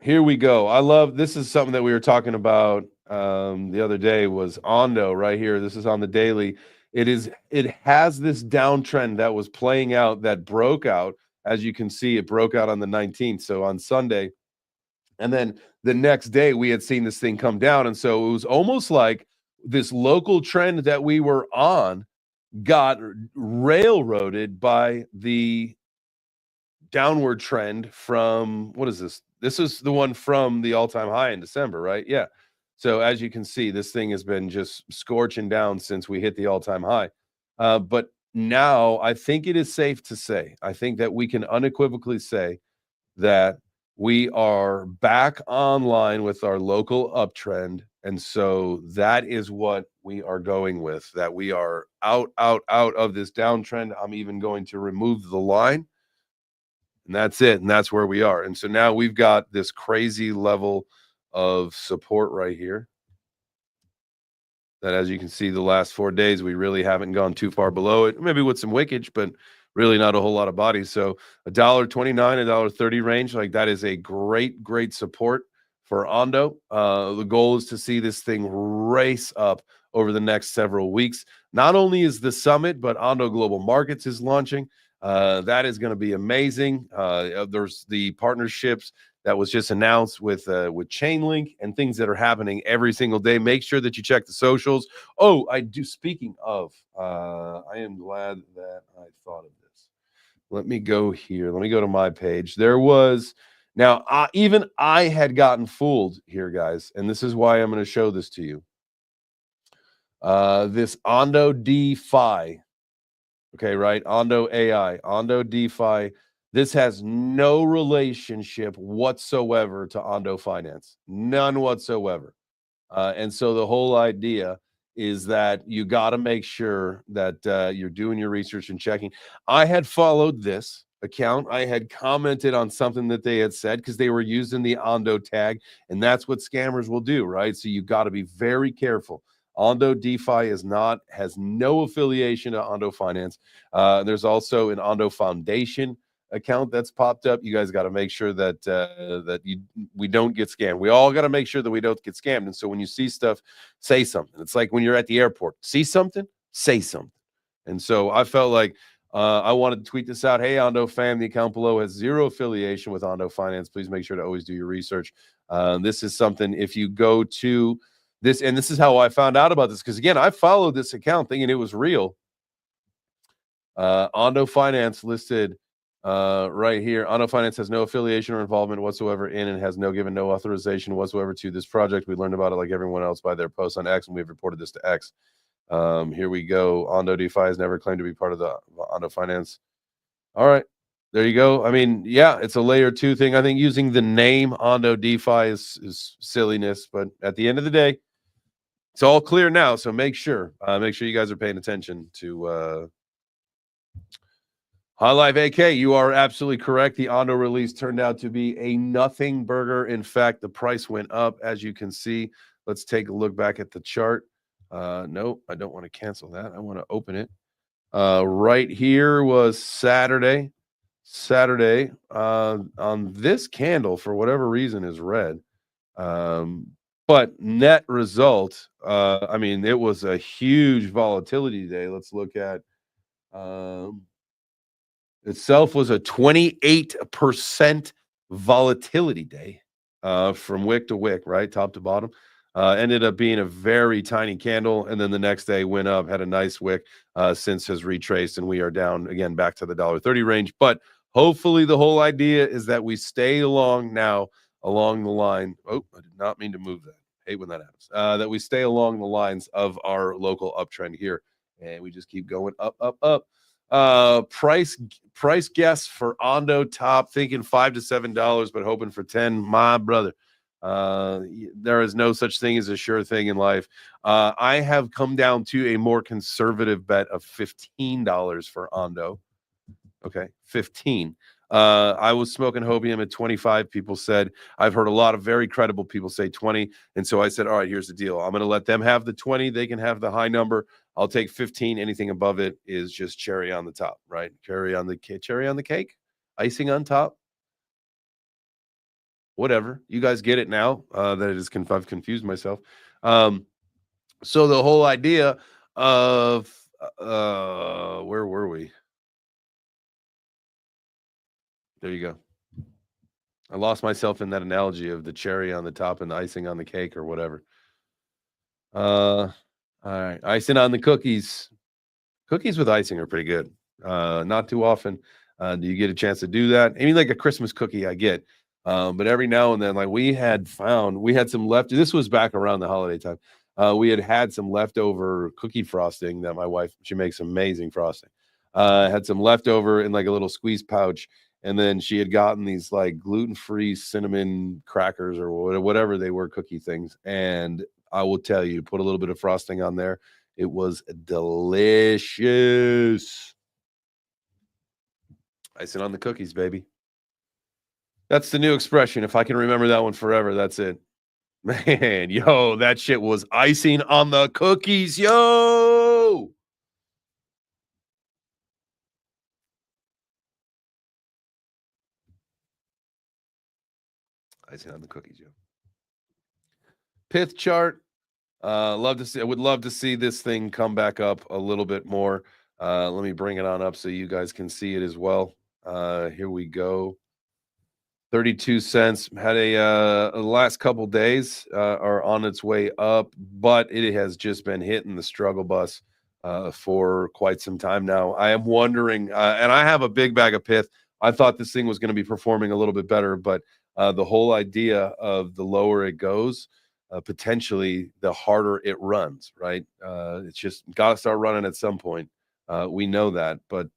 S1: here we go. I love this. Is something that we were talking about the other day. Was Ondo right here? This is on the daily. It has this downtrend that was playing out, that broke out. As you can see, it broke out on the 19th, so on Sunday. And then the next day we had seen this thing come down. And so it was almost like this local trend that we were on got railroaded by the downward trend from, what is this? This is the one from the all-time high in December, right? Yeah. So as you can see, this thing has been just scorching down since we hit the all-time high. But now I think it is safe to say, I think that we can unequivocally say that we are back online with our local uptrend. And so that is what we are going with, that we are out of this downtrend. I'm even going to remove the line. And that's it. And that's where we are. And so now we've got this crazy level of support right here. That, as you can see, the last 4 days, we really haven't gone too far below it. Maybe with some wickage, but really not a whole lot of bodies. So $1.29, $1.30 range, like that is a great support for Ondo. The goal is to see this thing race up over the next several weeks. Not only is the summit, but Ondo Global Markets is launching. That is going to be amazing. There's the partnerships that was just announced with Chainlink and things that are happening every single day. Make sure that you check the socials. Oh, I do. Speaking of, I am glad that I thought of this. Let me go here. Let me go to my page. There was, now even I had gotten fooled here, guys, and this is why I'm going to show this to you. This Ondo DeFi. Okay, right? Ondo AI, Ondo DeFi. This has no relationship whatsoever to Ondo Finance. None whatsoever. And so the whole idea is that you got to make sure that you're doing your research and checking. I had followed this account. I had commented on something that they had said because they were using the Ondo tag, and that's what scammers will do, right? So you got to be very careful. Ondo DeFi has no affiliation to Ondo Finance. There's also an Ondo Foundation account that's popped up. You guys got to make sure that we don't get scammed. We all got to make sure that we don't get scammed. And so when you see stuff, say something. It's like when you're at the airport, see something, say something. And so I felt like I wanted to tweet this out. Hey, Ondo fam, the account below has zero affiliation with Ondo Finance. Please make sure to always do your research. This is something, if you go to this, and this is how I found out about this, because again, I followed this account thinking it was real. Ondo Finance listed right here. Ondo Finance has no affiliation or involvement whatsoever in, and has given no authorization whatsoever to this project. We learned about it like everyone else by their posts on X, and we've reported this to X. Here we go. Ondo DeFi has never claimed to be part of the Ondo Finance. All right. There you go. I mean, yeah, it's a layer 2 thing. I think using the name Ondo DeFi is silliness, but at the end of the day, it's all clear now. So make sure you guys are paying attention to High Life AK. You are absolutely correct. The Ondo release turned out to be a nothing burger. In fact, the price went up, as you can see. Let's take a look back at the chart. No, I don't want to cancel that. I want to open it. Right here was Saturday. Saturday on this candle, for whatever reason, is red. But net result, I mean, it was a huge volatility day. Let's look at itself was a 28% volatility day from wick to wick, right? Top to bottom. Ended up being a very tiny candle. And then the next day went up, had a nice wick, since has retraced. And we are down again back to the $1.30 range. But hopefully, the whole idea is that we stay along now along the line. Oh, I did not mean to move that. Hate when that happens. That we stay along the lines of our local uptrend here. And we just keep going up, up, up. Price guess for Ondo top, thinking $5 to $7, but hoping for 10. My brother, there is no such thing as a sure thing in life. I have come down to a more conservative bet of $15 for Ondo. Okay, 15. I was smoking Hobium at 25. People said, I've heard a lot of very credible people say 20. And so I said, all right, here's the deal. I'm going to let them have the 20. They can have the high number. I'll take 15. Anything above it is just cherry on the top, right? Cherry on the cake, icing on top. Whatever. You guys get it now that it is I've confused myself. So the whole idea of where were we? There you go. I lost myself in that analogy of the cherry on the top and the icing on the cake or whatever. All right. Icing on the cookies. Cookies with icing are pretty good. Not too often do you get a chance to do that. I mean, like a Christmas cookie I get. But every now and then, like we had some left. This was back around the holiday time. We had some leftover cookie frosting that my wife, she makes amazing frosting. Had some leftover in like a little squeeze pouch. And then she had gotten these like gluten-free cinnamon crackers or whatever they were, cookie things. And I will tell you, put a little bit of frosting on there. It was delicious. Icing on the cookies, baby. That's the new expression. If I can remember that one forever, that's it. Man, yo, that shit was icing on the cookies, yo. Icing on the cookies, yo. Pith chart. I would love to see this thing come back up a little bit more. Let me bring it on up so you guys can see it as well. Here we go. 32 cents. Had a the last couple days are on its way up, but it has just been hitting the struggle bus for quite some time now. I am wondering, and I have a big bag of pith. I thought this thing was going to be performing a little bit better, but the whole idea of the lower it goes, potentially the harder it runs, right? It's just got to start running at some point. We know that, but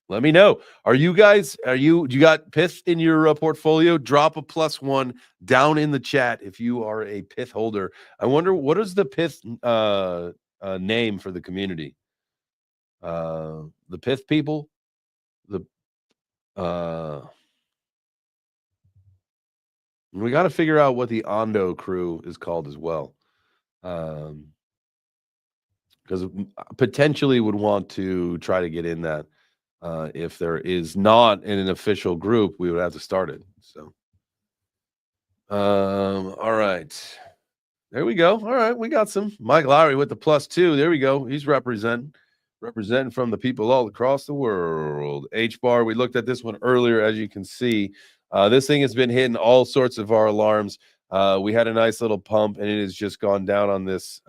S1: let me know. Do you got pith in your portfolio? Drop a +1 down in the chat if you are a pith holder. I wonder, what is the pith name for the community? The pith people? We got to figure out what the Ondo crew is called as well. Because potentially would want to try to get in that. If there is not in an official group, we would have to start it. So, all right, there we go. All right, we got some Mike Lowry with the +2. There we go. He's representing from the people all across the world. H bar. We looked at this one earlier, as you can see. This thing has been hitting all sorts of our alarms. We had a nice little pump, and it has just gone down on this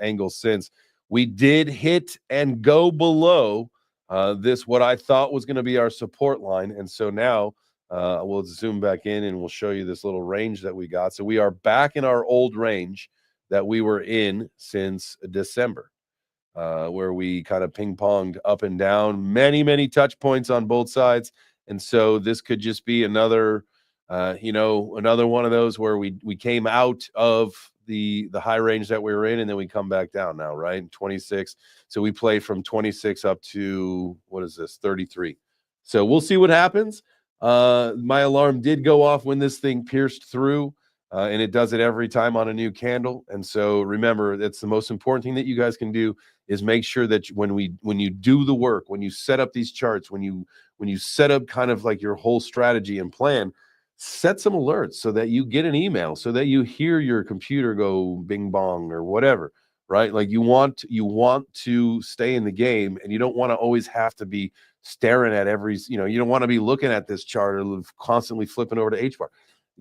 S1: angle since. We did hit and go below this, what I thought was going to be our support line. And so now we'll zoom back in and we'll show you this little range that we got. So we are back in our old range that we were in since December, where we kind of ping-ponged up and down, many touch points on both sides. And so this could just be another, another one of those where we came out of the high range that we were in, and then we come back down now, right? 26. So we played from 26 up to, what is this, 33. So we'll see what happens. My alarm did go off when this thing pierced through and it does it every time on a new candle. And so remember, that's the most important thing that you guys can do is make sure that when you do the work, when you set up these charts, when you set up kind of like your whole strategy and plan, set some alerts so that you get an email, so that you hear your computer go bing bong or whatever, right? Like you want to stay in the game, and you don't want to always have to be staring at every, you don't want to be looking at this chart or constantly flipping over to H bar.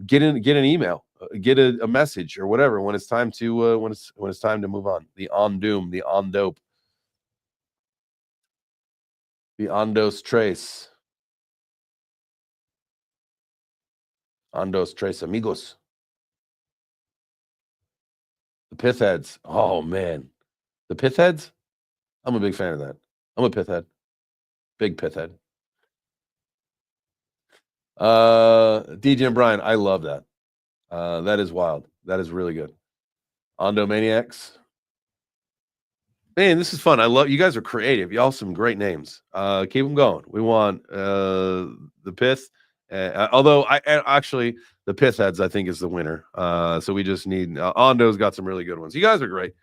S1: Get an email, get a message or whatever when it's time to when it's time to move on. The on doom, the on dope, the ondos trace, ondos trace amigos. The pith heads. Oh man, the pith heads. I'm a big fan of that. I'm a pith head, big pith head. DJ and Brian, I love that. That is wild. That is really good. Ondomaniacs. Man, this is fun. I love you guys are creative. Y'all some great names. Keep them going. We want the pith. Although actually the pith heads I think is the winner. So we just need Ondo's got some really good ones. You guys are great.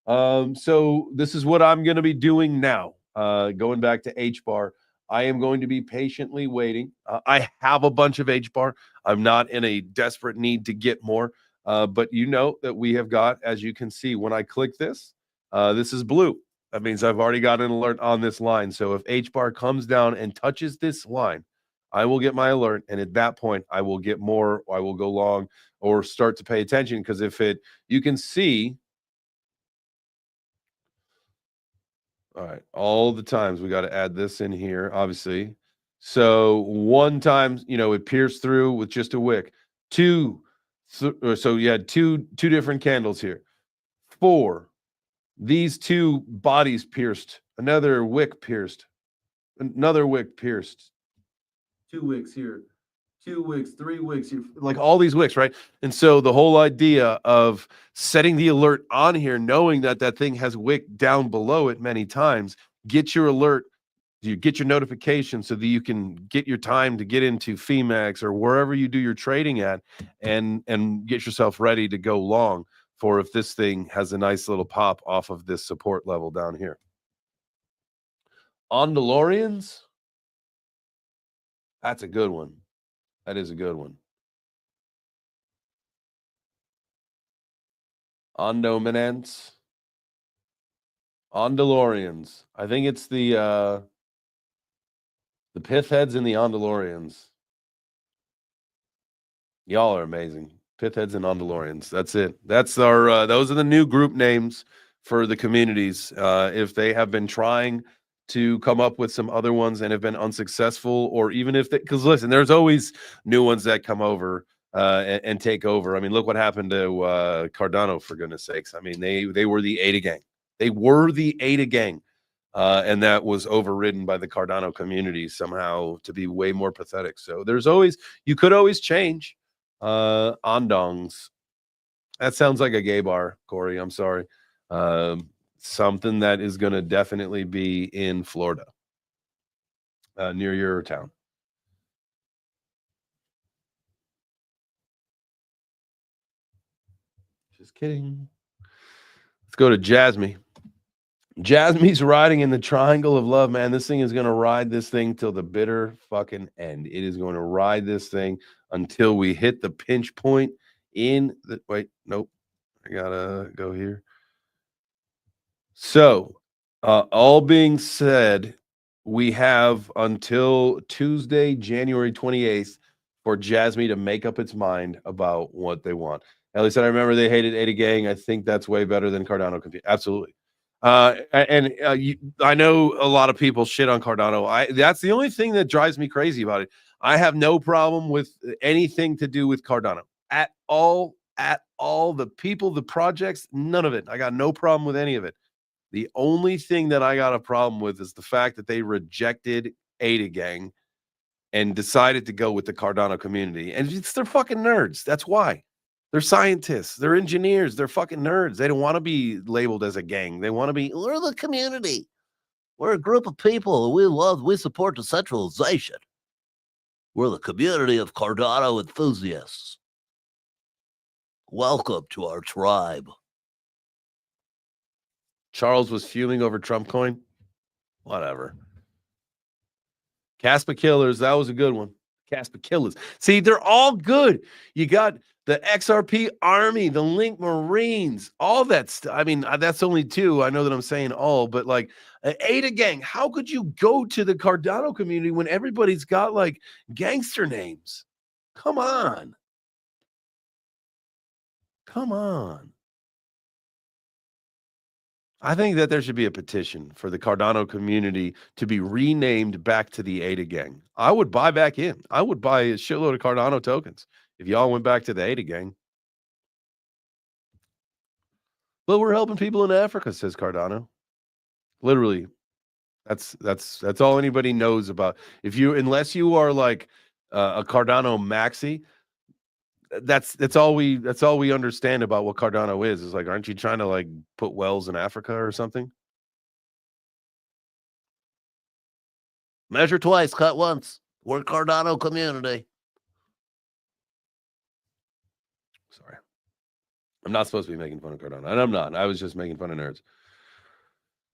S1: So this is what I'm going to be doing now. Going back to H bar. I am going to be patiently waiting. I have a bunch of H bar. I'm not in a desperate need to get more. But you know that we have got, as you can see, when I click this, this is blue. That means I've already got an alert on this line. So if H bar comes down and touches this line, I will get my alert. And at that point, I will get more. I will go long or start to pay attention. Because you can see, all right, all the times we got to add this in here, obviously. So one time, it pierced through with just a wick. So you had two different candles here. 4, these 2 bodies pierced, another wick pierced, another wick pierced, 2 wicks here, 2 wicks, 3 wicks here, like all these wicks, right? And so the whole idea of setting the alert on here, knowing that thing has wick down below it many times, get your alert, you get your notification so that you can get your time to get into Femex or wherever you do your trading at, and get yourself ready to go long for if this thing has a nice little pop off of this support level down here. On DeLoreans, that's a good one. That is a good one. On Dominance, on DeLoreans. I think it's the pith heads and the on DeLoreans. Y'all are amazing. Pith heads and on DeLoreans. That's it. That's our those are the new group names for the communities. If they have been trying to come up with some other ones and have been unsuccessful, or even if because listen, there's always new ones that come over and take over. I mean, look what happened to Cardano, for goodness sakes. I mean, they were the Ada gang. They were the Ada gang. And that was overridden by the Cardano community somehow to be way more pathetic. So you could always change. Ondongs. That sounds like a gay bar, Corey. I'm sorry. Something that is going to definitely be in Florida, near your town. Just kidding. Let's go to Jasmine. Jasmine's riding in the triangle of love, man. This thing is going to ride this thing till the bitter fucking end. It is going to ride this thing until we hit the pinch point in the, wait, nope. I gotta go here. So, all being said, we have until Tuesday, January 28th for Jasmine to make up its mind about what they want. At least I remember they hated Ada Gang. I think that's way better than Cardano Compute. Absolutely. I know a lot of people shit on Cardano. That's the only thing that drives me crazy about it. I have no problem with anything to do with Cardano at all. The people, the projects, none of it. I got no problem with any of it. The only thing that I got a problem with is the fact that they rejected Ada Gang and decided to go with the Cardano community. And they're fucking nerds. That's why. They're scientists. They're engineers. They're fucking nerds. They don't want to be labeled as a gang. They want to be, we're the community. We're a group of people. We support decentralization. We're the community of Cardano enthusiasts.
S2: Welcome to our tribe.
S1: Charles was fuming over Trump coin. Whatever. Caspa Killers, that was a good one. Caspa Killers. See, they're all good. You got the XRP Army, the Link Marines, all that stuff. I mean, that's only two. I know that I'm saying all, but like Ada Gang, how could you go to the Cardano community when everybody's got like gangster names? Come on. Come on. I think that there should be a petition for the Cardano community to be renamed back to the Ada Gang. I would buy back in. I would buy a shitload of Cardano tokens if y'all went back to the Ada Gang. But we're helping people in Africa, says Cardano. Literally, that's all anybody knows about. Unless you are like a Cardano maxi, that's all we understand about what Cardano is. Is like, aren't you trying to like put wells in Africa or something?
S2: Measure twice, cut once. We're Cardano community.
S1: Sorry. I'm not supposed to be making fun of Cardano, and I'm not. I was just making fun of nerds.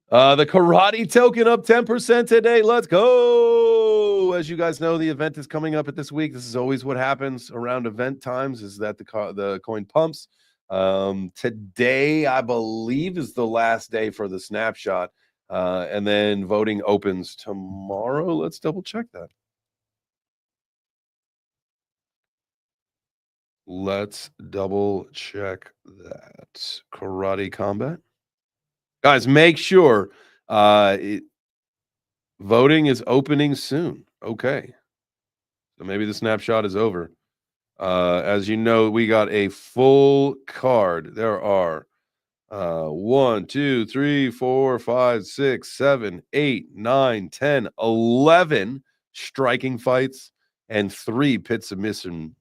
S1: The karate token up 10% today. Let's go. As you guys know, the event is coming up at this week. This is always what happens around event times, is that the coin pumps. Today, I believe, is the last day for the snapshot. And then voting opens tomorrow. Let's double check that. Let's double check that. Karate combat. Guys, make sure voting is opening soon. Okay. So maybe the snapshot is over. As you know, we got a full card. There are 1, 2, 3, 4, 5, 6, 7, 8, 9, 10, 11 striking fights and 3 pit submission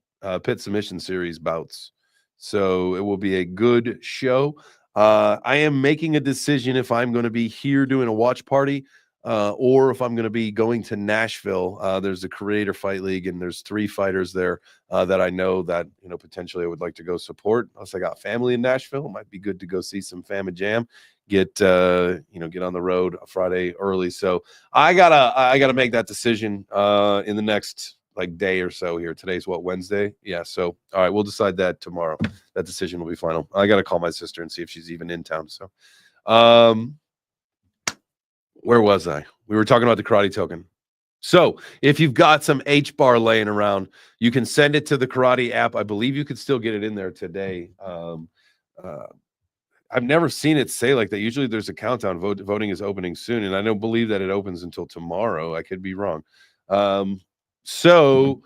S1: series bouts. So it will be a good show. I am making a decision if I'm going to be here doing a watch party or if I'm going to be going to Nashville. There's a Creator Fight League, and there's 3 fighters there that I know that, potentially I would like to go support. Unless I got family in Nashville, it might be good to go see some Fama Jam. Get on the road Friday early. So I gotta make that decision in the next day or so here. Today's what, Wednesday? Yeah. So all right, we'll decide that tomorrow. That decision will be final. I gotta call my sister and see if she's even in town. So where was I? We were talking about the karate token. So if you've got some H-bar laying around, you can send it to the karate app. I believe you could still get it in there today. I've never seen it say like that. Usually there's a countdown. Voting is opening soon, and I don't believe that it opens until tomorrow. I could be wrong. So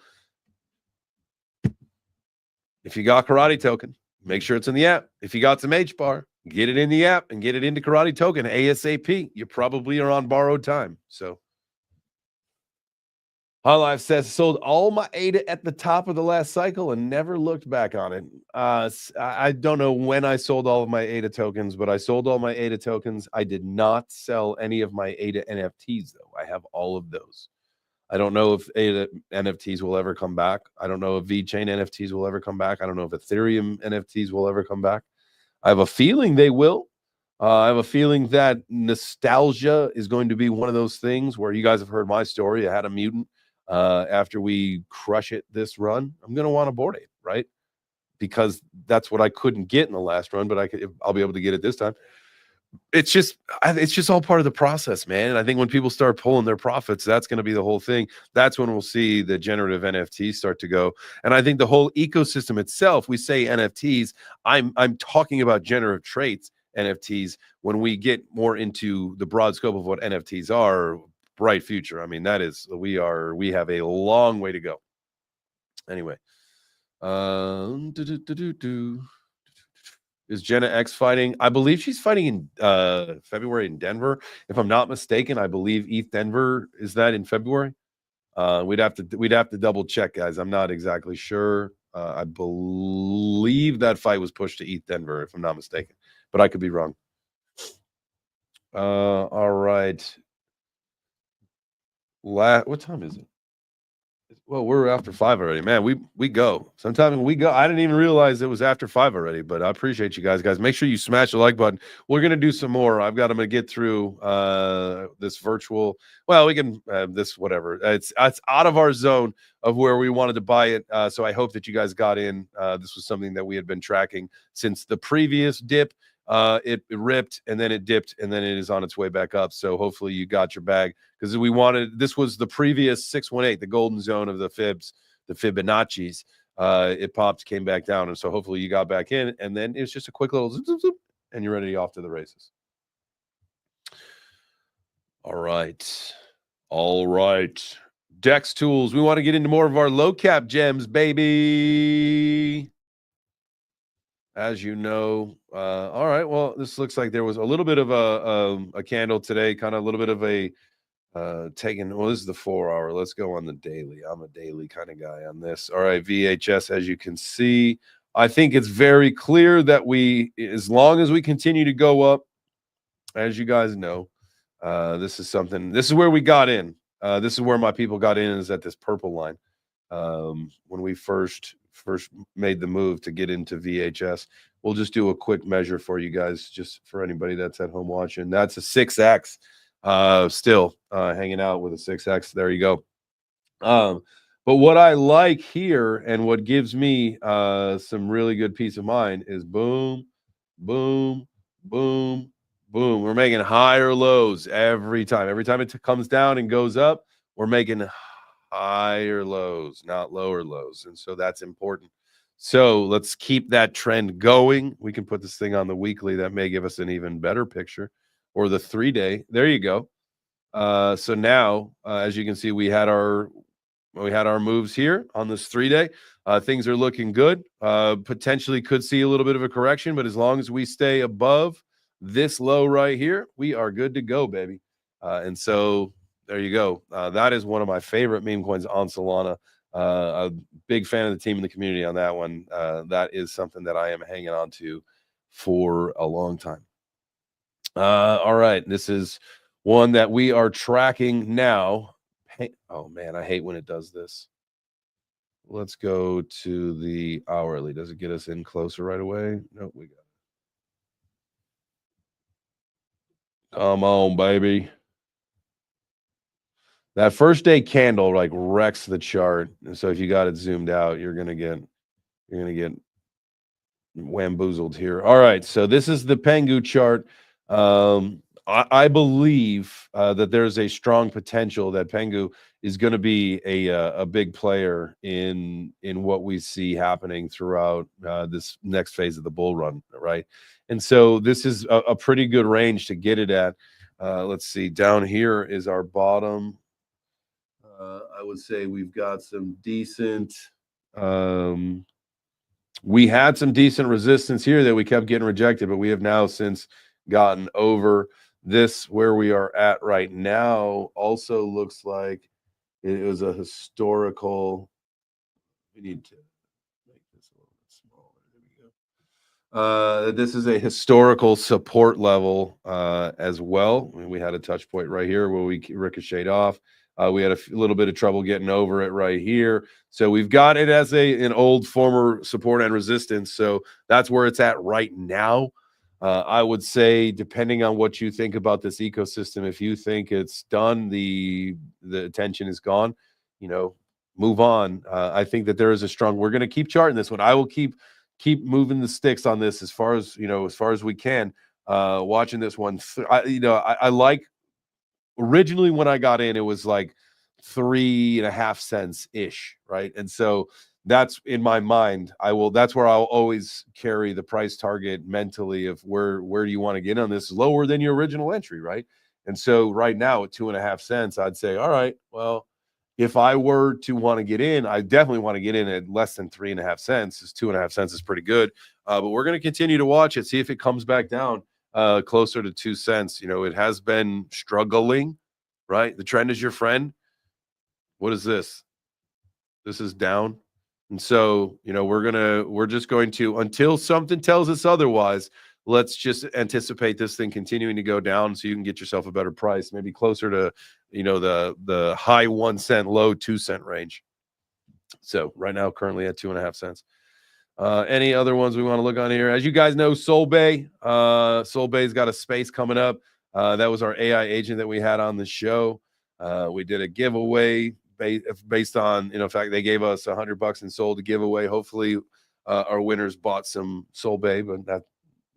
S1: if you got karate token, make sure it's in the app. If you got some H-bar, get it in the app and get it into karate token ASAP. You probably are on borrowed time. So High Life says, sold all my ADA at the top of the last cycle and never looked back on it. I don't know when I sold all of my ADA tokens, but I sold all my ADA tokens. I did not sell any of my ADA NFTs, though. I have all of those. I don't know if ADA NFTs will ever come back. I don't know if VeChain NFTs will ever come back. I don't know if Ethereum NFTs will ever come back. I have a feeling they will. I have a feeling that nostalgia is going to be one of those things where you guys have heard my story. I had a mutant. After we crush it this run, I'm going to want to board it, right? Because that's what I couldn't get in the last run, but I'll be able to get it this time. It's just all part of the process, man. And I think when people start pulling their profits, that's going to be the whole thing. That's when we'll see the generative NFTs start to go. And I think the whole ecosystem itself, we say NFTs, I'm talking about generative traits NFTs. When we get more into the broad scope of what NFTs are, bright future. I mean, we have a long way to go. Anyway, is Jenna X fighting? I believe she's fighting in February in Denver. If I'm not mistaken, I believe ETH Denver is that in February. We'd have to double check, guys. I'm not exactly sure. I believe that fight was pushed to ETH Denver, if I'm not mistaken, but I could be wrong. All right. What time is it? Well, we're after 5 already, man. We go. Sometimes we go. I didn't even realize it was after 5 already, but I appreciate you guys. Guys, make sure you smash the like button. We're gonna do some more. I'm gonna get through this virtual. Well, we can this whatever. It's out of our zone of where we wanted to buy it. So I hope that you guys got in. This was something that we had been tracking since the previous dip. It ripped and then it dipped and then it is on its way back up. So hopefully you got your bag, because we wanted, this was the previous 618, the golden zone of the Fibs, the Fibonacci's. It popped, came back down, and so hopefully you got back in, and then it's just a quick little zoop, zoop, zoop, and you're ready off to the races. All right. Dex tools. We want to get into more of our low cap gems, baby. As you know, all right. Well, this looks like there was a little bit of a candle today, kind of a little bit of a taking. Well, this is the 4 hour. Let's go on the daily. I'm a daily kind of guy on this. All right, VHS. As you can see, I think it's very clear that as long as we continue to go up, as you guys know, this is something. This is where we got in. This is where my people got in, is at this purple line. When we first made the move to get into VHS. We'll just do a quick measure for you guys, just for anybody that's at home watching. That's a 6x, still hanging out with a 6x. There you go. But what I like here, and what gives me some really good peace of mind, is boom, boom, boom, boom. We're making higher lows every time. Every time it comes down and goes up, we're making higher lows, not lower lows. And so that's important. So let's keep that trend going. We can put this thing on the weekly. That may give us an even better picture, or the 3-day. There you go. So now, as you can see, we had our moves here on this 3-day. Things are looking good. Potentially could see a little bit of a correction, but as long as we stay above this low right here, we are good to go, baby. And so there you go. That is one of my favorite meme coins on Solana. A big fan of the team and the community on that one. That is something that I am hanging on to for a long time. All right. This is one that we are tracking now. Hey, oh, man, I hate when it does this. Let's go to the hourly. Does it get us in closer right away? Nope, we got it. Come on, baby. That first day candle like wrecks the chart. And so if you got it zoomed out, you're gonna get wamboozled here. All right, so this is the Pengu chart. I believe that there's a strong potential that Pengu is going to be a big player in what we see happening throughout this next phase of the bull run, right? And so this is a pretty good range to get it at. Let's see, down here is our bottom. I would say we've got some decent. We had some decent resistance here that we kept getting rejected, but we have now since gotten over this. Where we are at right now also looks like it was a historical. We need to make this a little bit smaller. There we go. This is a historical support level as well. I mean, we had a touch point right here where we ricocheted off. We had a little bit of trouble getting over it right here. So we've got it as an old former support and resistance. So that's where it's at right now. I would say, depending on what you think about this ecosystem, if you think it's done, the attention is gone, move on. I think that there is a strong, we're going to keep charting this one. I will keep moving the sticks on this as far as we can, watching this one. I like, originally when I got in, it was like 3.5 cents ish, right? And so that's in my mind. That's where I'll always carry the price target mentally of where do you want to get on this, lower than your original entry, right? And so right now at 2.5 cents, I'd say, all right, well, if I were to want to get in, I definitely want to get in at less than 3.5 cents. 2.5 cents is pretty good. But we're going to continue to watch it, see if it comes back down closer to 2 cents. It has been struggling, right? The trend is your friend. What is this? This is down. And so, we're just going to, until something tells us otherwise, let's just anticipate this thing continuing to go down so you can get yourself a better price, maybe closer to, the high 1 cent, low 2 cent range. So right now, currently at 2.5 cents. Any other ones we want to look on here? As you guys know, Solbay. Solbay's got a space coming up. That was our AI agent that we had on the show. We did a giveaway based on, in fact, they gave us $100 in Sol to give away. Hopefully, our winners bought some Solbay, but that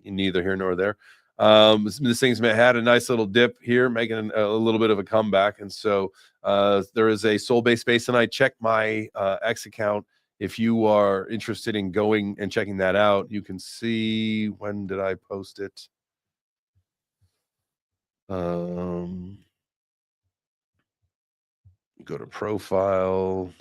S1: neither here nor there. This thing's had a nice little dip here, making a little bit of a comeback. And so there is a Solbay space, and I checked my X account. If you are interested in going and checking that out, you can see, when did I post it? Go to profile.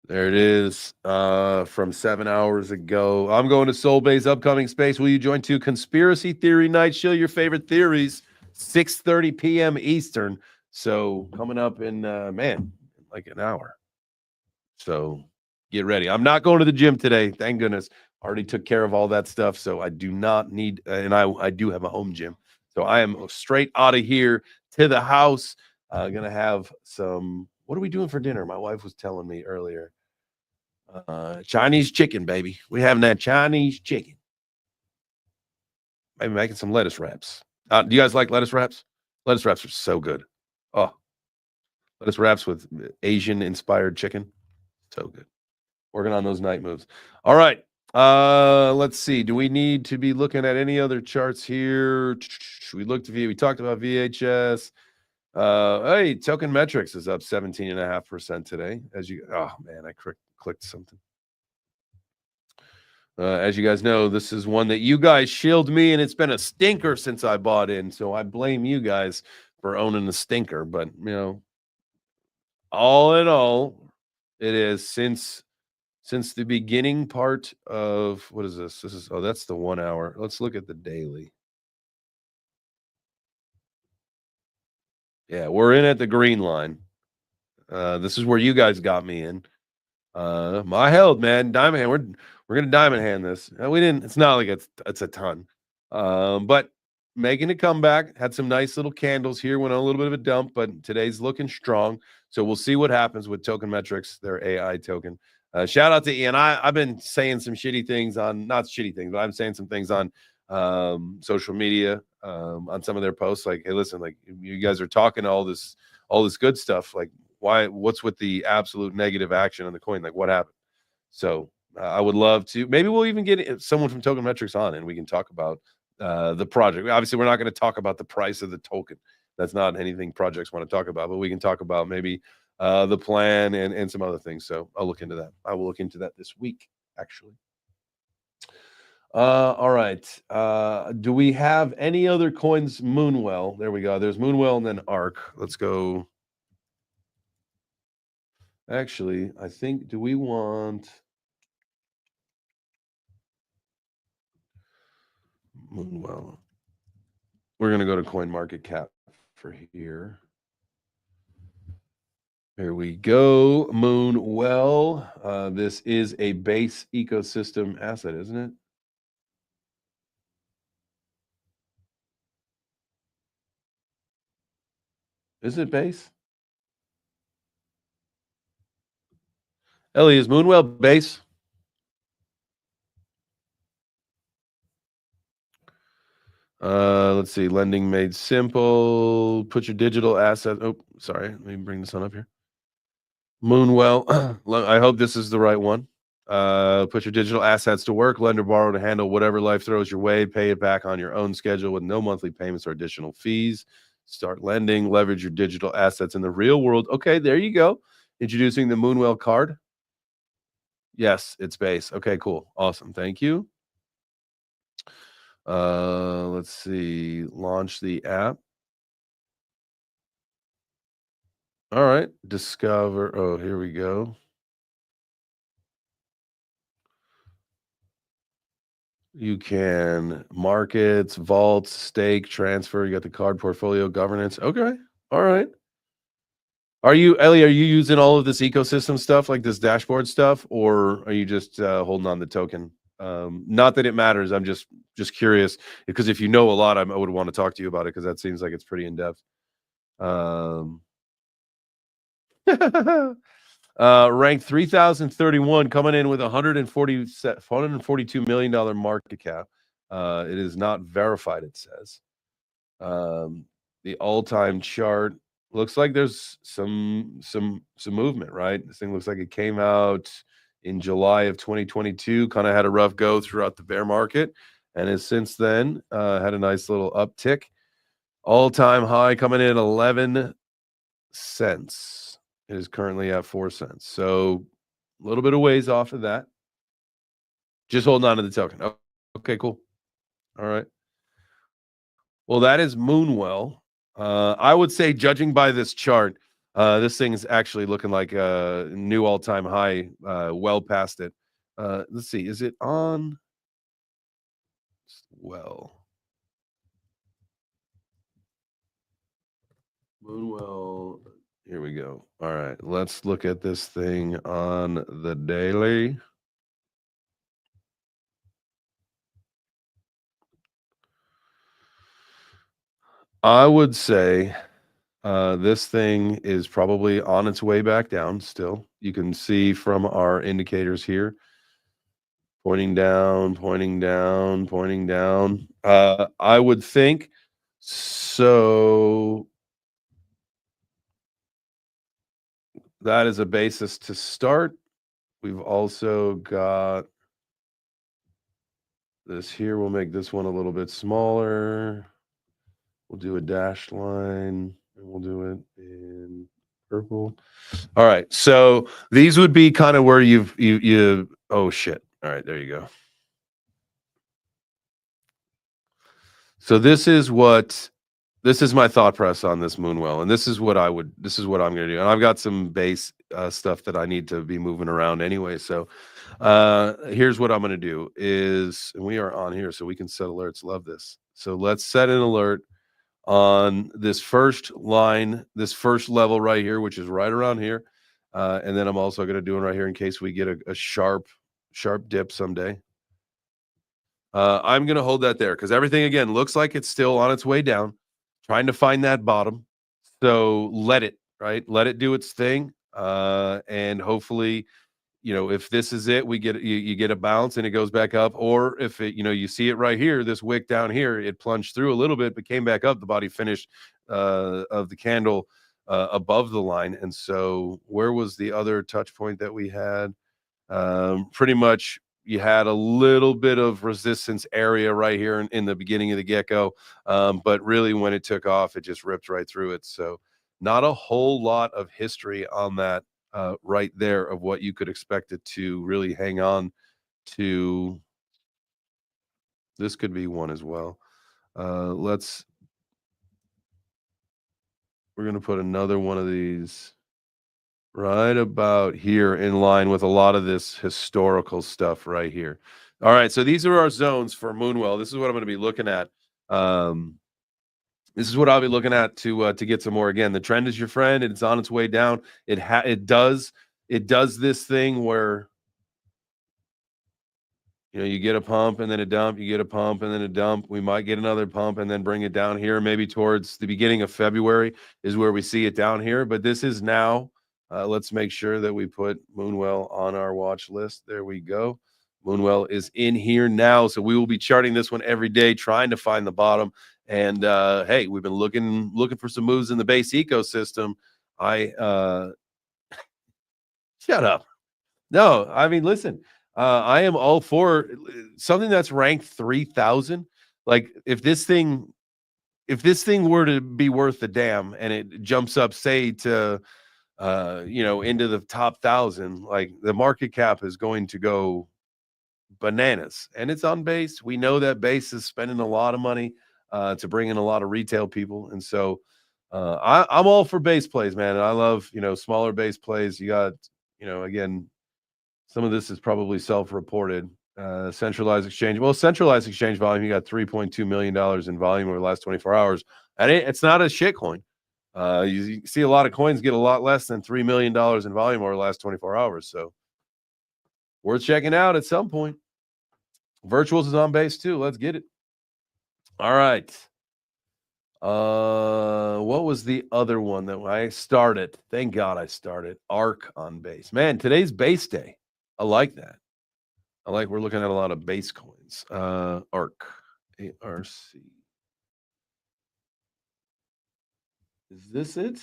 S1: There it is, from 7 hours ago. I'm going to Solbay's upcoming space. Will you join to Conspiracy Theory Night? Show your favorite theories, 6:30 p.m. Eastern. So coming up in, like an hour. So get ready. I'm not going to the gym today. Thank goodness. Already took care of all that stuff. So I do not need, and I do have a home gym. So I am straight out of here to the house. Gonna have some, what are we doing for dinner? My wife was telling me earlier. Chinese chicken, baby. We having that Chinese chicken. Maybe making some lettuce wraps. Do you guys like lettuce wraps? Lettuce wraps are so good. Oh, lettuce wraps with Asian inspired chicken. So good. Working on those night moves. All right. Let's see. Do we need to be looking at any other charts here? We talked about VHS. Hey, token metrics is up 17.5% today. Oh man, I clicked something. As you guys know, this is one that you guys shield me, and it's been a stinker since I bought in. So I blame you guys for owning the stinker. But all in all, it is since the beginning part of, what is this? That's the 1 hour. Let's look at the daily. Yeah, we're in at the green line. This is where you guys got me in. I held, man. Diamond hand. We're gonna diamond hand this. We didn't. It's not like it's a ton, but making a comeback. Had some nice little candles here. Went on a little bit of a dump, but today's looking strong. So we'll see what happens with Token Metrics, their AI token. Shout out to Ian. I've been saying some shitty things on, not shitty things, but I'm saying some things on social media, on some of their posts. Like, hey, listen, like, you guys are talking all this good stuff. Like, what's with the absolute negative action on the coin? Like, what happened? So I would love to, maybe we'll even get someone from Token Metrics on, and we can talk about the project. Obviously, we're not going to talk about the price of the token. That's not anything projects want to talk about, but we can talk about maybe the plan and some other things. So I'll look into that. I will look into that this week, actually. All right. Do we have any other coins? Moonwell. There we go. There's Moonwell and then ARK. Let's go. Actually, I think, do we want Moonwell? We're going to go to CoinMarketCap for here. Here we go. Moonwell. This is a base ecosystem asset, isn't it? Is it base? Ellie, is Moonwell base? Let's see. Lending made simple. Put your digital asset. Oh, sorry. Let me bring this on up here. Moonwell. I hope this is the right one. Put your digital assets to work. Lend or borrow to handle whatever life throws your way. Pay it back on your own schedule with no monthly payments or additional fees. Start lending. Leverage your digital assets in the real world. Okay, there you go. Introducing the Moonwell card. Yes, it's base. Okay, cool. Awesome. Thank you. Let's see. Launch the app. All right. Discover. Oh, here we go. You can markets, vaults, stake, transfer. You got the card portfolio governance. Okay. All right. Ellie, are you using all of this ecosystem stuff, like this dashboard stuff, or are you just holding on the token? Not that it matters. I'm just curious, because if you know a lot, I would want to talk to you about it, because that seems like it's pretty in depth. Ranked 3031, coming in with $142 million market cap. It is not verified, it says. The all-time chart looks like there's some movement, right? This thing looks like it came out in July of 2022, kind of had a rough go throughout the bear market, and has since then had a nice little uptick. All-time high coming in 11 cents. It is currently at 4 cents. So a little bit of ways off of that. Just holding on to the token. Oh, okay, cool. All right. Well, that is Moonwell. I would say, judging by this chart, this thing's actually looking like a new all-time high, well past it. Let's see. Is it on? Well, Moonwell. Here we go. All right. Let's look at this thing on the daily. I would say this thing is probably on its way back down still. You can see from our indicators here, pointing down, pointing down, pointing down. I would think so. That is a basis to start. We've also got this here. We'll make this one a little bit smaller. We'll do a dashed line, and we'll do it in purple. All right. So these would be kind of where you oh shit. All right, there you go. So this is my thought press on this Moonwell, and this is what I'm gonna do. And I've got some base stuff that I need to be moving around anyway. So here's what I'm gonna do is, and we are on here, so we can set alerts. Love this. So let's set an alert on this first line, this first level right here, which is right around here. And then I'm also going to do it right here in case we get a sharp dip someday. I'm going to hold that there because everything, again, looks like it's still on its way down, trying to find that bottom. So let it do its thing. And hopefully, if this is it, we get you get a bounce and it goes back up. Or if it, you see it right here, this wick down here, it plunged through a little bit, but came back up. The body finished of the candle above the line. And so where was the other touch point that we had? Pretty much you had a little bit of resistance area right here in the beginning of the gecko. But really when it took off, it just ripped right through it. So not a whole lot of history on that right there of what you could expect it to really hang on to. This could be one as well. We're going to put another one of these right about here in line with a lot of this historical stuff right here. All right, so these are our zones for Moonwell. This is what I'm going to be looking at. This is what I'll be looking at to get some more. Again, the trend is your friend. It's on its way down. It does this thing where you get a pump and then a dump, you get a pump and then a dump. We might get another pump and then bring it down here. Maybe towards the beginning of February is where we see it down here. But this is now. Let's make sure that we put Moonwell on our watch list. There we go. Moonwell is in here now. So we will be charting this one every day, trying to find the bottom. And hey, we've been looking for some moves in the base ecosystem. Shut up. No, I mean, listen, I am all for something that's ranked 3,000. Like if this thing were to be worth a damn and it jumps up, say, to into the top 1,000, like the market cap is going to go bananas. And it's on base. We know that base is spending a lot of money to bring in a lot of retail people. And so I'm all for base plays, man. And I love, smaller base plays. You got, again, some of this is probably self-reported. Centralized exchange. Well, centralized exchange volume, you got $3.2 million in volume over the last 24 hours. And it's not a shit coin. You see a lot of coins get a lot less than $3 million in volume over the last 24 hours. So worth checking out at some point. Virtuals is on base too. Let's get it. All right. What was the other one that I started? Thank God I started. ARC on base. Man, today's base day. I like that. I like we're looking at a lot of base coins. ARC. ARC. Is this it?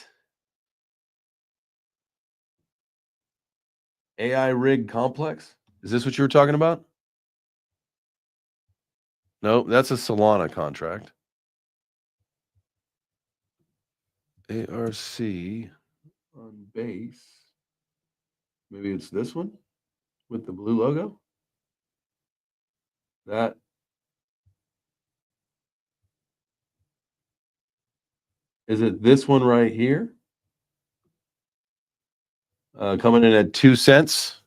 S1: AI rig complex? Is this what you were talking about? No, that's a Solana contract. ARC on base. Maybe it's this one with the blue logo. That is it. This one right here, coming in at 2 cents.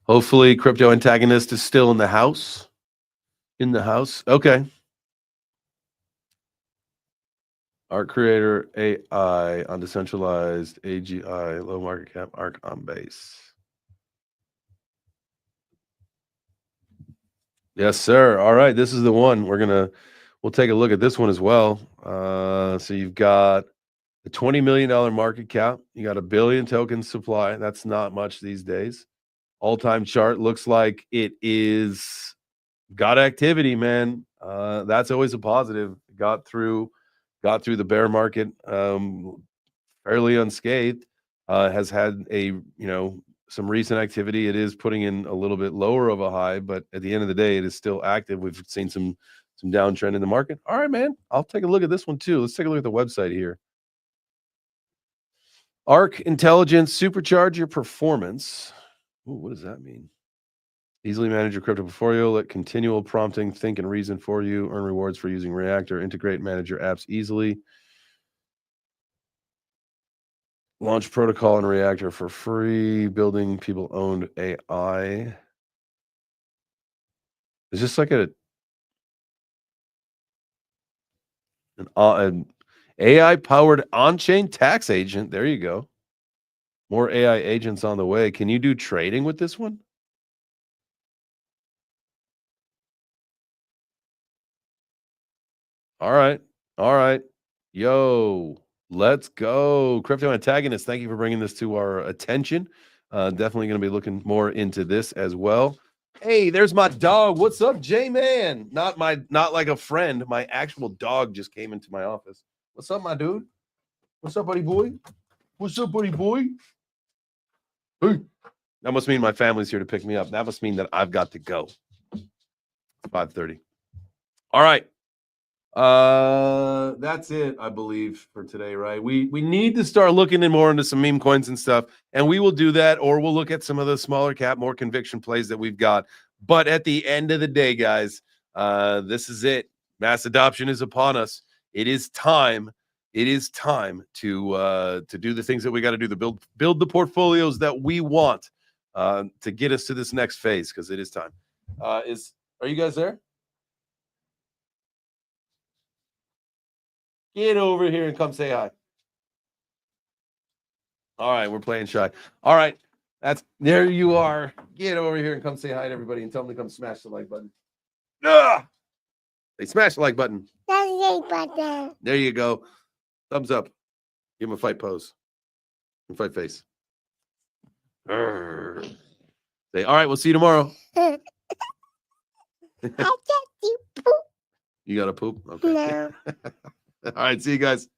S1: Hopefully, crypto antagonist is still in the house. In the house, okay. Art creator AI on decentralized AGI low market cap ARC on base. Yes, sir. All right, this is the one we'll take a look at this one as well. So you've got a $20 million market cap. You got a billion tokens supply. That's not much these days. All-time chart looks like it is got activity, man. That's always a positive. Got through the bear market fairly unscathed. Has had some recent activity. It is putting in a little bit lower of a high, but at the end of the day, it is still active. We've seen some downtrend in the market. All right, man. I'll take a look at this one too. Let's take a look at the website here. ARC Intelligence, supercharge your performance. Ooh, what does that mean? Easily manage your crypto portfolio. Let continual prompting think and reason for you. Earn rewards for using Reactor. Integrate and manage your apps easily. Launch protocol and Reactor for free. Building people-owned AI. Is this like an AI-powered on-chain tax agent? There you go. More AI agents on the way. Can you do trading with this one? All right. All right. Yo, let's go. Crypto antagonist, thank you for bringing this to our attention. Definitely going to be looking more into this as well. Hey, there's my dog. What's up, J-Man? Not like a friend. My actual dog just came into my office. What's up, my dude? What's up, buddy boy? What's up, buddy boy? Hey. That must mean my family's here to pick me up. That must mean that I've got to go. 5:30. All right. That's it, I believe, for today, right? We need to start looking more into some meme coins and stuff, and we will do that, or we'll look at some of the smaller cap, more conviction plays that we've got. But at the end of the day, guys, this is it. Mass adoption is upon us. It is time. It is time to do the things that we got to do to build the portfolios that we want to get us to this next phase, because it is time. Are you guys there? Get over here and come say hi. All right, we're playing shy. All right, there you are. Get over here and come say hi to everybody and tell them to come smash the like button. They smash the like button. There you go. Thumbs up. Give him a fight pose. And fight face. Say, all right, we'll see you tomorrow. I just poop. You got to poop? Okay. No. All right, see you guys.